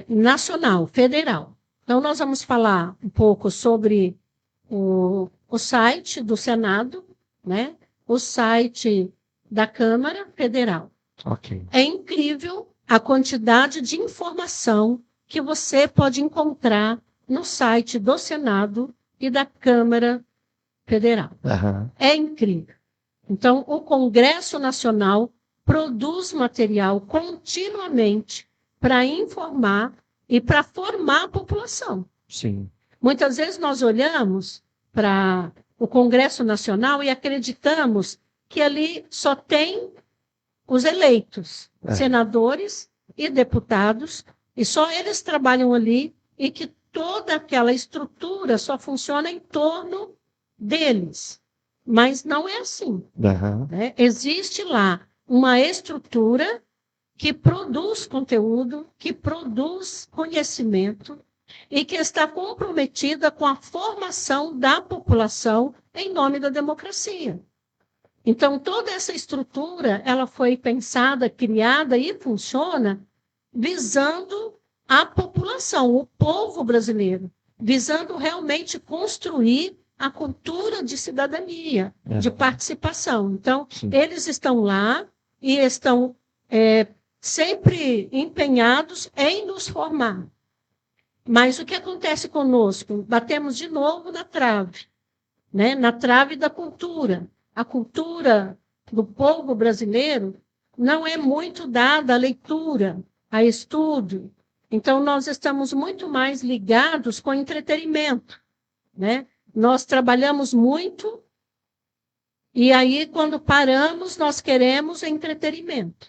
nacional, federal. Então, nós vamos falar um pouco sobre o site do Senado, né? O site da Câmara Federal. Ok. É incrível a quantidade de informação que você pode encontrar no site do Senado e da Câmara Federal. Aham. É incrível. Então, o Congresso Nacional produz material continuamente para informar e para formar a população. Sim. Muitas vezes nós olhamos para o Congresso Nacional e acreditamos que ali só tem os eleitos, senadores e deputados, e só eles trabalham ali e que toda aquela estrutura só funciona em torno deles. Mas não é assim. Aham. Né? Existe lá uma estrutura que produz conteúdo, que produz conhecimento e que está comprometida com a formação da população em nome da democracia. Então, toda essa estrutura, ela foi pensada, criada e funciona visando a população, o povo brasileiro, visando realmente construir a cultura de cidadania, de participação. Então, eles estão lá e estão sempre empenhados em nos formar. Mas o que acontece conosco? Batemos de novo na trave, né? Na trave da cultura. A cultura do povo brasileiro não é muito dada à leitura, a estudo. Então, nós estamos muito mais ligados com entretenimento, né? Nós trabalhamos muito e aí, quando paramos, nós queremos entretenimento.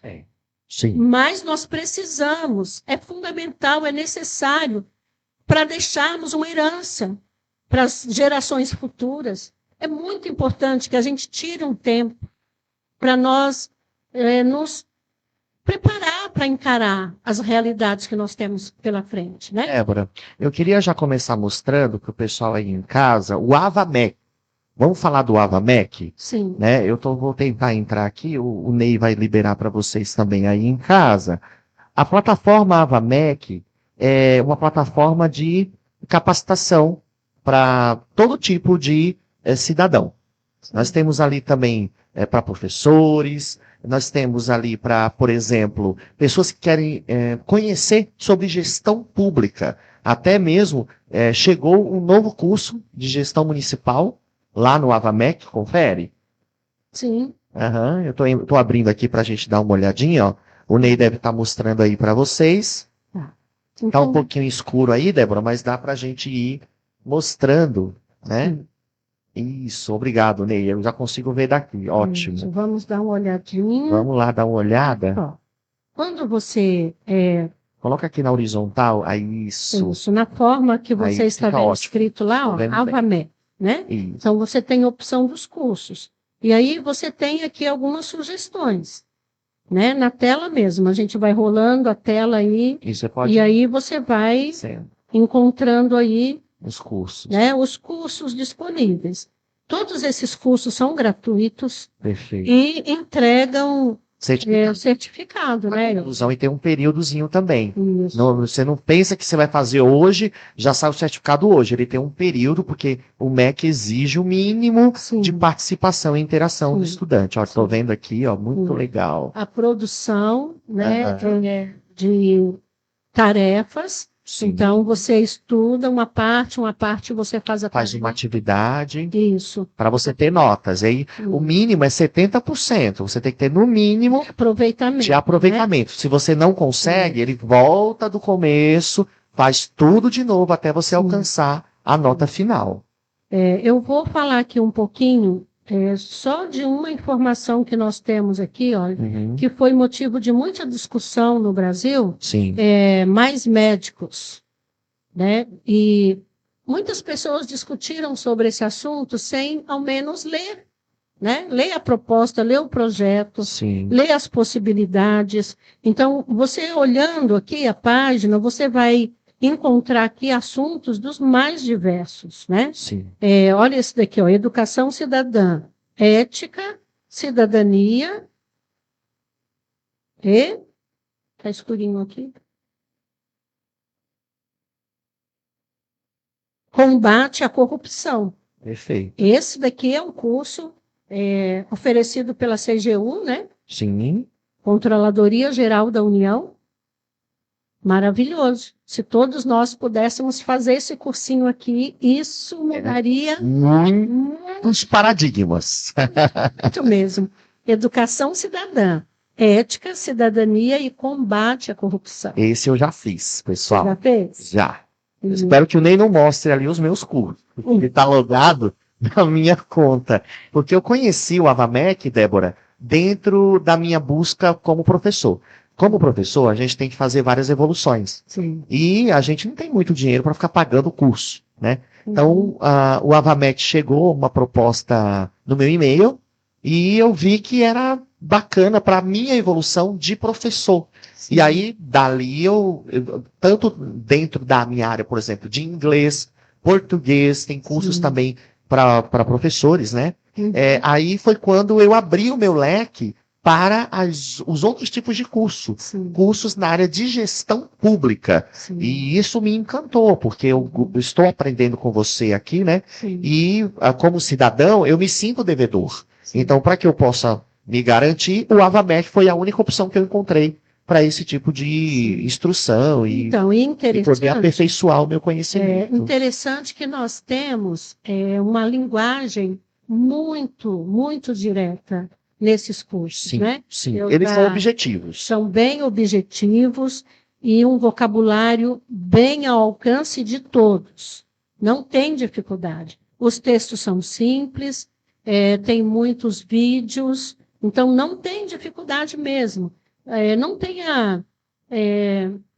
Sim. Mas nós precisamos, é fundamental, é necessário para deixarmos uma herança para as gerações futuras. É muito importante que a gente tire um tempo para nós nos preparar para encarar as realidades que nós temos pela frente, né? Débora, eu queria já começar mostrando para o pessoal aí em casa o AvaMec. Vamos falar do AvaMec? Sim. Né? Vou tentar entrar aqui, o Ney vai liberar para vocês também aí em casa. A plataforma AvaMec é uma plataforma de capacitação para todo tipo de cidadão. Nós temos ali também para professores, nós temos ali para, por exemplo, pessoas que querem conhecer sobre gestão pública. Até mesmo chegou um novo curso de gestão municipal lá no AvaMec, confere? Sim. Uhum, eu estou abrindo aqui para a gente dar uma olhadinha. Ó. O Ney deve estar mostrando aí para vocês. Então, Tá um pouquinho escuro aí, Débora, mas dá para a gente ir mostrando, né? Isso, obrigado, Ney. Eu já consigo ver daqui. Ótimo. Isso, vamos dar uma olhadinha. Vamos lá dar uma olhada. Ó, quando você Coloca aqui na horizontal, aí isso. na forma que você Aí está fica vendo ótimo. escrito lá, ó, Vendo bem. AvaMec, né? Isso. Então você tem a opção dos cursos. E aí você tem aqui algumas sugestões, né? Na tela mesmo, a gente vai rolando a tela aí E você pode e aí você vai sendo encontrando aí, os cursos. né, os cursos disponíveis. Todos esses cursos são gratuitos Perfeito. e entregam Certificado. o certificado, né? E tem um períodozinho também. Isso. Você não pensa que você vai fazer hoje, já sai o certificado hoje. Ele tem um período, porque o MEC exige o mínimo Sim. de participação e interação do Sim. estudante. Ó, estou Sim. vendo aqui, ó, muito Sim. legal. A produção, né, Aham. de tarefas. Sim. Então, você estuda uma parte você faz a Faz uma atividade Isso. para você ter notas. Aí, o mínimo é 70%. Você tem que ter, no mínimo, Aproveitamento. de aproveitamento. Se você não consegue, ele volta do começo, faz tudo de novo até você alcançar a nota final. Eu vou falar aqui um pouquinho Só de uma informação que nós temos aqui, olha, Uhum. que foi motivo de muita discussão no Brasil, Sim. mais médicos, né? E muitas pessoas discutiram sobre esse assunto sem, ao menos, ler, né? Ler a proposta, ler o projeto, Sim. ler as possibilidades. Então, você olhando aqui a página, você vai encontrar aqui assuntos dos mais diversos, né? Sim. Olha esse daqui, ó, educação cidadã, ética, cidadania e... Está escurinho aqui. Combate à corrupção. Perfeito. Esse daqui é um curso oferecido pela CGU, né? Sim. Controladoria Geral da União. Maravilhoso. Se todos nós pudéssemos fazer esse cursinho aqui, isso mudaria Muitos paradigmas. muito mesmo. Educação cidadã, ética, cidadania e combate à corrupção. Esse eu já fiz, pessoal. Já fez? Já. Eu espero que o Ney não mostre ali os meus cursos. Ele está logado na minha conta. Porque eu conheci o Avamec, Débora, dentro da minha busca como professor. Como professor, a gente tem que fazer várias evoluções. Sim. E a gente não tem muito dinheiro para ficar pagando o curso, né? Então, o Avamec chegou uma proposta no meu e-mail e eu vi que era bacana para a minha evolução de professor. Sim. E aí, dali, tanto dentro da minha área, por exemplo, de inglês, português, tem cursos Sim. também para professores, né? Uhum. Aí foi quando eu abri o meu leque para os outros tipos de curso. Sim. Cursos na área de gestão pública. Sim. E isso me encantou, porque eu estou aprendendo com você aqui, né? Sim. E como cidadão, eu me sinto devedor. Sim. Então, para que eu possa me garantir, o Avamec foi a única opção que eu encontrei para esse tipo de instrução e Então, poder interessante, aperfeiçoar o meu conhecimento. interessante que nós temos uma linguagem muito, muito direta nesses cursos, Sim, né? sim. Eu Eles já- são objetivos. São bem objetivos e um vocabulário bem ao alcance de todos. Não tem dificuldade. Os textos são simples, tem muitos vídeos, então não tem dificuldade mesmo. Não tenha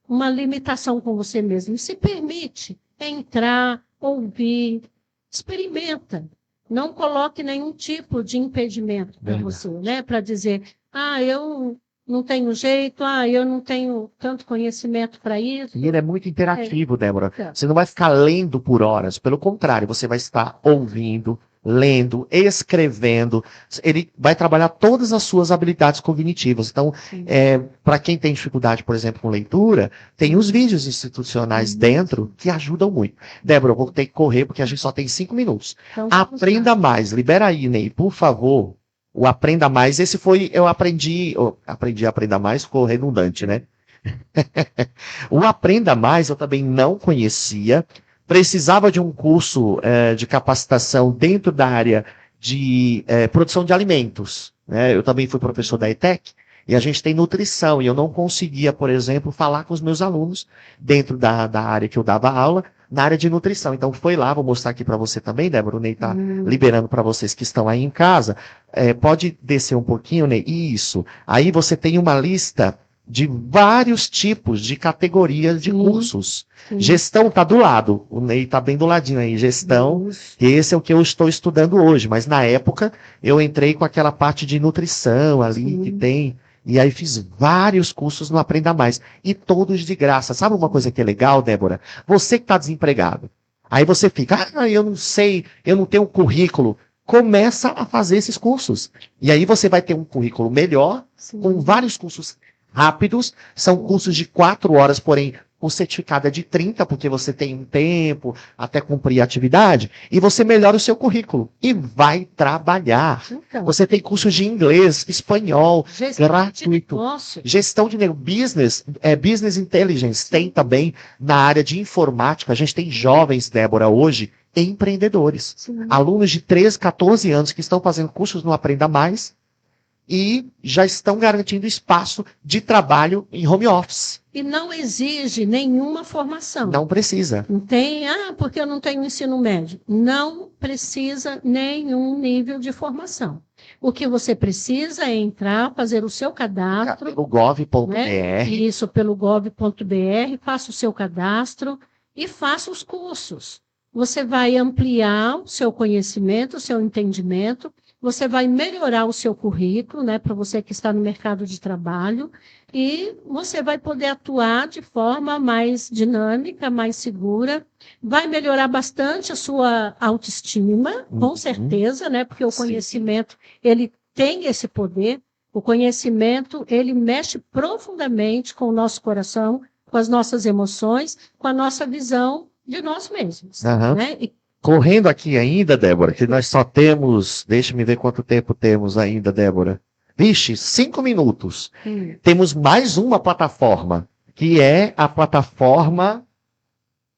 uma limitação com você mesmo. Se permite entrar, ouvir, experimenta. Não coloque nenhum tipo de impedimento para Verdade. você, né? Para dizer, eu não tenho jeito, eu não tenho tanto conhecimento para isso. E ele é muito interativo, Débora. Então. Você não vai ficar lendo por horas. Pelo contrário, você vai estar ouvindo, lendo, escrevendo. Ele vai trabalhar todas as suas habilidades cognitivas. Então, Sim. para quem tem dificuldade, por exemplo, com leitura, tem os vídeos institucionais dentro que ajudam muito. Débora, eu vou ter que correr porque a gente só tem 5 minutos. Então, vamos Aprenda lá. mais. Libera aí, Ney, por favor. O Aprenda Mais. Esse foi, eu aprendi a Aprenda Mais, ficou redundante, né? O Aprenda Mais eu também não conhecia. Precisava de um curso de capacitação dentro da área de produção de alimentos, né? Eu também fui professor da ETEC e a gente tem nutrição e eu não conseguia, por exemplo, falar com os meus alunos dentro da área que eu dava aula, na área de nutrição. Então foi lá, vou mostrar aqui para você também, Débora, o Ney está liberando para vocês que estão aí em casa. Pode descer um pouquinho, Ney? Isso. Aí você tem uma lista de vários tipos de categorias de Sim. cursos. Sim. Gestão está do lado, o Ney está bem do ladinho aí, gestão, Isso. esse é o que eu estou estudando hoje, mas na época eu entrei com aquela parte de nutrição ali Sim. que tem, e aí fiz vários cursos no Aprenda Mais, e todos de graça. Sabe uma coisa que é legal, Débora? Você que está desempregado, aí você fica, eu não sei, eu não tenho currículo, começa a fazer esses cursos, e aí você vai ter um currículo melhor, Sim. com vários cursos rápidos, são cursos de 4 horas, porém o certificado é de 30, porque você tem um tempo até cumprir a atividade, e você melhora o seu currículo e vai trabalhar. Então, Você tem cursos de inglês, espanhol, gestão de gratuito. negócio. Gestão de business, business intelligence, tem também na área de informática. A gente tem jovens, Débora, hoje, empreendedores. Sim. Alunos de 13, 14 anos que estão fazendo cursos no Aprenda Mais, e já estão garantindo espaço de trabalho em home office. E não exige nenhuma formação. Não precisa. Não tem, porque eu não tenho ensino médio. Não precisa nenhum nível de formação. O que você precisa é entrar, fazer o seu cadastro. Pelo gov.br. Né? Isso, pelo gov.br, faça o seu cadastro e faça os cursos. Você vai ampliar o seu conhecimento, o seu entendimento, você vai melhorar o seu currículo, né, para você que está no mercado de trabalho, e você vai poder atuar de forma mais dinâmica, mais segura, vai melhorar bastante a sua autoestima, com certeza, né, porque o conhecimento, ele tem esse poder, o conhecimento, ele mexe profundamente com o nosso coração, com as nossas emoções, com a nossa visão de nós mesmos. Né? Correndo aqui ainda, Débora, que nós só temos... Deixa-me ver quanto tempo temos ainda, Débora. Vixe, 5 minutos. Temos mais uma plataforma, que é a plataforma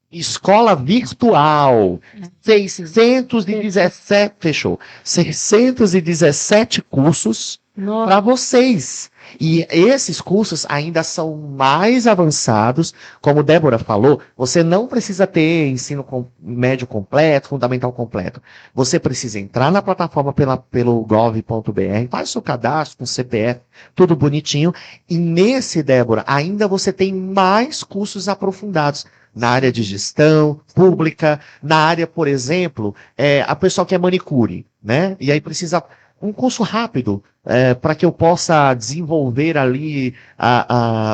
Escola Virtual. 617... Fechou. 617 cursos para vocês. E esses cursos ainda são mais avançados. Como Débora falou, você não precisa ter ensino médio completo, fundamental completo. Você precisa entrar na plataforma pelo gov.br, faz o seu cadastro com CPF, tudo bonitinho. E nesse, Débora, ainda você tem mais cursos aprofundados na área de gestão pública, na área, por exemplo, a pessoa que é manicure, né? E aí precisa... um curso rápido para que eu possa desenvolver ali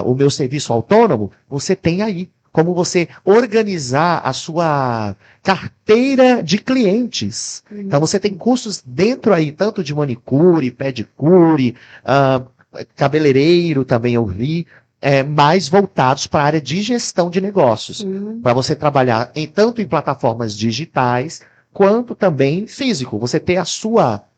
o meu serviço autônomo, você tem aí como você organizar a sua carteira de clientes. Então você tem cursos dentro aí, tanto de manicure, pedicure, cabeleireiro também eu vi, mais voltados para a área de gestão de negócios. Para você trabalhar tanto em plataformas digitais, quanto também físico. Você ter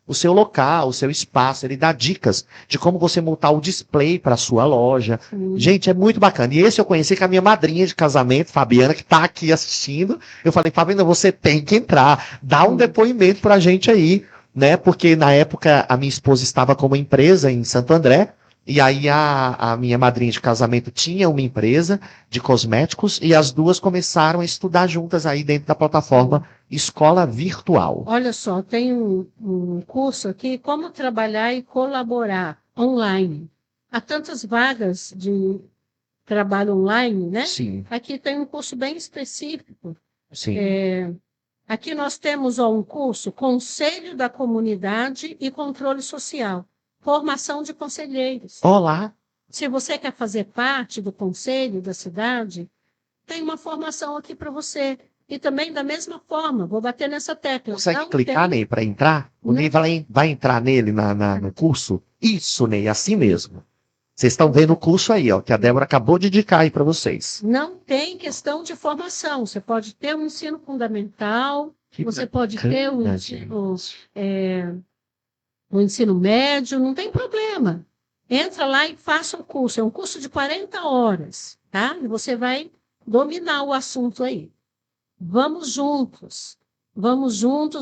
o seu local, o seu espaço, ele dá dicas de como você montar o display para a sua loja. Gente, é muito bacana. E esse eu conheci com a minha madrinha de casamento, Fabiana, que está aqui assistindo. Eu falei, Fabiana, você tem que entrar, dá um depoimento para a gente aí, né? Porque na época a minha esposa estava com uma empresa em Santo André, e aí a minha madrinha de casamento tinha uma empresa de cosméticos, e as duas começaram a estudar juntas aí dentro da plataforma Escola Virtual. Olha só, tem um curso aqui, como trabalhar e colaborar online. Há tantas vagas de trabalho online, né? Sim. Aqui tem um curso bem específico. Sim. Aqui nós temos um curso, Conselho da Comunidade e Controle Social. Formação de conselheiros. Olá. Se você quer fazer parte do conselho da cidade, tem uma formação aqui para você. E também da mesma forma, vou bater nessa tecla. Consegue clicar, Ney, para entrar? O Ney vai entrar nele no curso? Isso, Ney, assim mesmo. Vocês estão vendo o curso aí, ó, que a Débora acabou de indicar aí para vocês. Não tem questão de formação. Você pode ter um ensino fundamental, você pode ter um ensino médio, não tem problema. Entra lá e faça o curso. É um curso de 40 horas, tá? E você vai dominar o assunto aí. Vamos juntos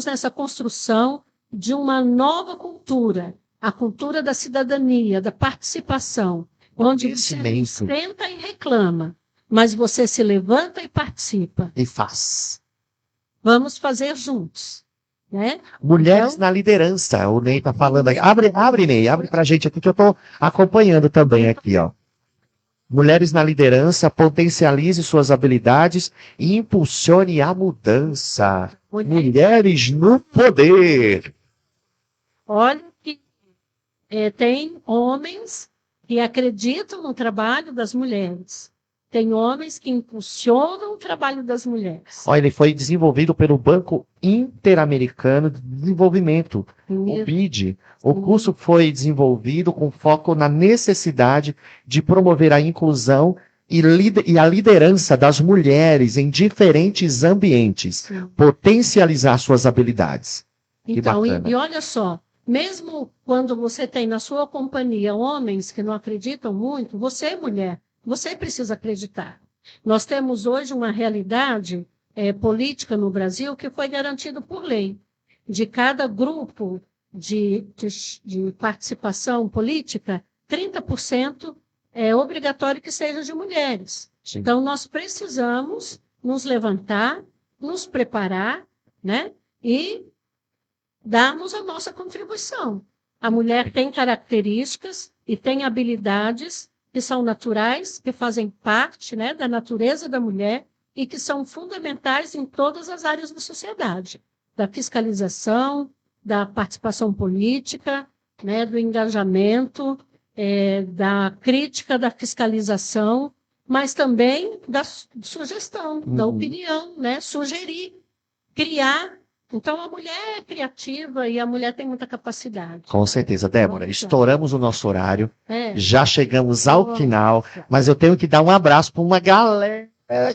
nessa construção de uma nova cultura, a cultura da cidadania, da participação, onde você não senta e reclama, mas você se levanta e participa. E faz. Vamos fazer juntos. Né? Mulheres na liderança, o Ney tá falando aqui. Abre, Ney, abre pra gente aqui que eu tô acompanhando também aqui, ó. Mulheres na liderança, potencialize suas habilidades e impulsione a mudança. Mulheres no poder. Olha que tem homens que acreditam no trabalho das mulheres. Tem homens que impulsionam o trabalho das mulheres. Olha, ele foi desenvolvido pelo Banco Interamericano de Desenvolvimento, o BID. O curso foi desenvolvido com foco na necessidade de promover a inclusão e a liderança das mulheres em diferentes ambientes, potencializar suas habilidades. Então, e olha só, mesmo quando você tem na sua companhia homens que não acreditam muito, você, mulher, você precisa acreditar. Nós temos hoje uma realidade política no Brasil que foi garantida por lei. De cada grupo de participação política, 30% é obrigatório que seja de mulheres. Sim. Então, nós precisamos nos levantar, nos preparar, né? E darmos a nossa contribuição. A mulher tem características e tem habilidades que são naturais, que fazem parte, né, da natureza da mulher e que são fundamentais em todas as áreas da sociedade, da fiscalização, da participação política, né, do engajamento, da crítica, da fiscalização, mas também da sugestão, da opinião, né, sugerir, criar. Então, a mulher é criativa e a mulher tem muita capacidade. Com certeza, Débora. Nossa. Estouramos o nosso horário, É. já chegamos ao Nossa. final, mas eu tenho que dar um abraço para uma galera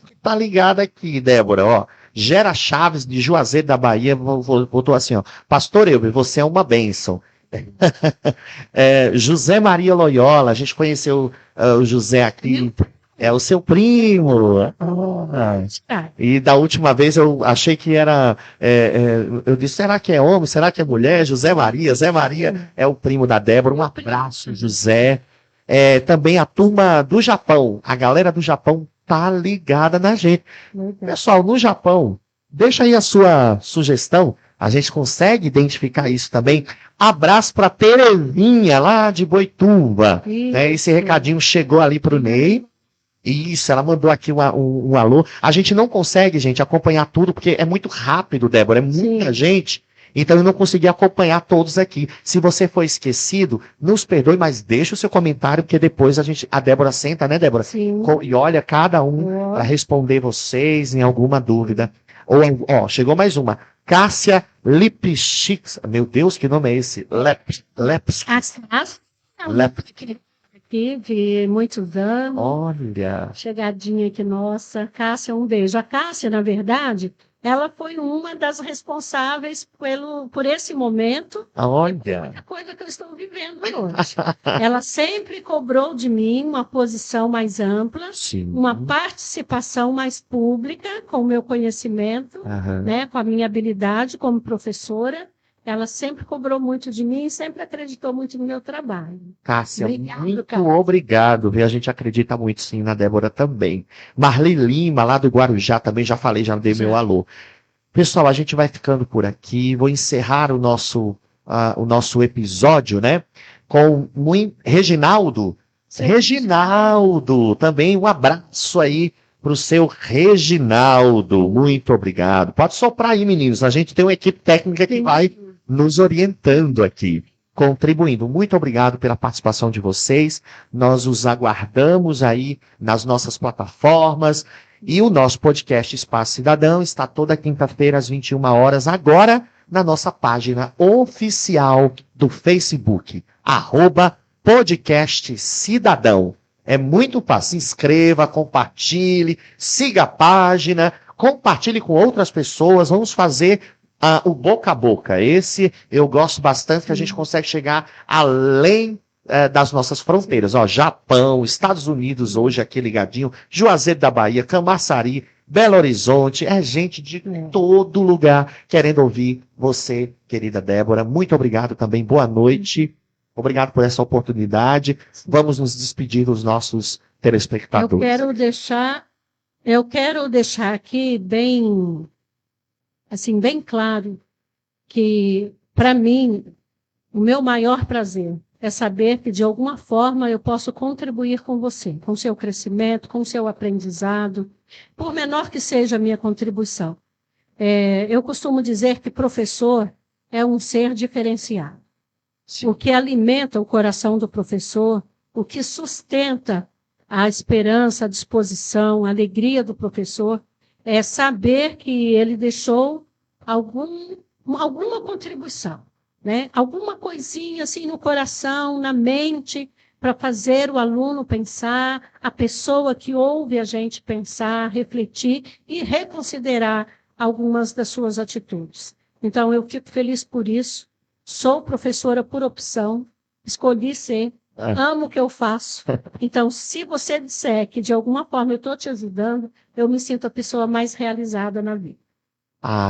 que tá ligada aqui, Débora. Ó, Gera Chaves, de Juazeiro da Bahia, botou assim, ó, Pastor Elber, você é uma bênção. José Maria Loyola, a gente conheceu o José aqui, é o seu primo. E da última vez eu achei que era, eu disse, será que é homem, será que é mulher? José Maria, Zé Maria é o primo da Débora, um abraço, José. Também a turma do Japão, a galera do Japão tá ligada na gente. Pessoal, no Japão, deixa aí a sua sugestão, a gente consegue identificar isso também. Abraço para Terezinha, lá de Boituva. Esse recadinho chegou ali para o Ney. Isso, ela mandou aqui um alô. A gente não consegue, gente, acompanhar tudo, porque é muito rápido, Débora, é muita gente. Então eu não consegui acompanhar todos aqui. Se você foi esquecido, nos perdoe, mas deixa o seu comentário, porque depois a Débora senta, né, Débora? Sim. E olha cada um para responder vocês em alguma dúvida. Chegou mais uma. Cássia Lipschitz. Meu Deus, que nome é esse? Aqui de muitos anos. Olha. Chegadinha aqui, nossa. Cássia, um beijo. A Cássia, na verdade, ela foi uma das responsáveis por esse momento. Olha. A coisa que eu estou vivendo hoje. Ela sempre cobrou de mim uma posição mais ampla, Sim. uma participação mais pública com o meu conhecimento, né, com a minha habilidade como professora. Ela sempre cobrou muito de mim e sempre acreditou muito no meu trabalho. Cássia, muito obrigado. A gente acredita muito sim na Débora também. Marli Lima, lá do Guarujá, também já falei, já dei meu alô. Pessoal, a gente vai ficando por aqui. Vou encerrar o nosso episódio, né? Com o Reginaldo. Sim. Reginaldo, também um abraço aí para o seu Reginaldo. Muito obrigado. Pode soprar aí, meninos. A gente tem uma equipe técnica que vai nos orientando aqui, contribuindo. Muito obrigado pela participação de vocês. Nós os aguardamos aí nas nossas plataformas. E o nosso podcast Espaço Cidadão está toda quinta-feira às 21 horas, agora na nossa página oficial do Facebook, @Podcast Cidadão. É muito fácil. Se inscreva, compartilhe, siga a página, compartilhe com outras pessoas. Vamos fazer o boca a boca. Esse eu gosto bastante, que a gente consegue chegar além das nossas fronteiras. Japão, Estados Unidos, hoje aqui ligadinho, Juazeiro da Bahia, Camaçari, Belo Horizonte, gente de todo lugar querendo ouvir você, querida Débora. Muito obrigado também, boa noite. Obrigado por essa oportunidade. Vamos nos despedir dos nossos telespectadores. Eu quero deixar aqui bem claro que, para mim, o meu maior prazer é saber que, de alguma forma, eu posso contribuir com você, com o seu crescimento, com o seu aprendizado, por menor que seja a minha contribuição. Eu costumo dizer que professor é um ser diferenciado. Sim. O que alimenta o coração do professor, o que sustenta a esperança, a disposição, a alegria do professor, é saber que ele deixou alguma contribuição, né? Alguma coisinha assim no coração, na mente, para fazer o aluno pensar, a pessoa que ouve a gente pensar, refletir e reconsiderar algumas das suas atitudes. Então, eu fico feliz por isso. Sou professora por opção, escolhi ser, amo o que eu faço. Então, se você disser que de alguma forma eu estou te ajudando, eu me sinto a pessoa mais realizada na vida.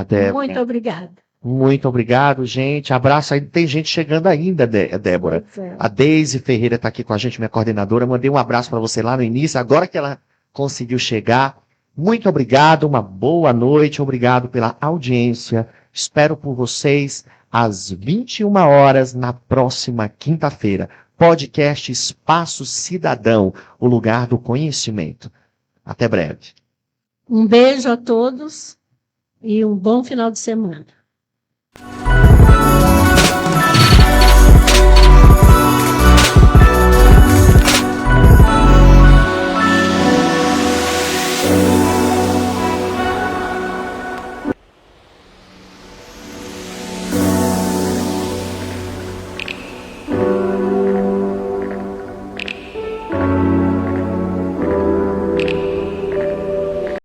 Débora. Muito obrigada. Muito obrigado, gente. Abraço aí. Tem gente chegando ainda, Débora. Pois é. A Deise Ferreira está aqui com a gente, minha coordenadora. Mandei um abraço para você lá no início, agora que ela conseguiu chegar. Muito obrigado, uma boa noite. Obrigado pela audiência. Espero por vocês às 21 horas na próxima quinta-feira. Podcast Espaço Cidadão, o lugar do conhecimento. Até breve. Um beijo a todos e um bom final de semana.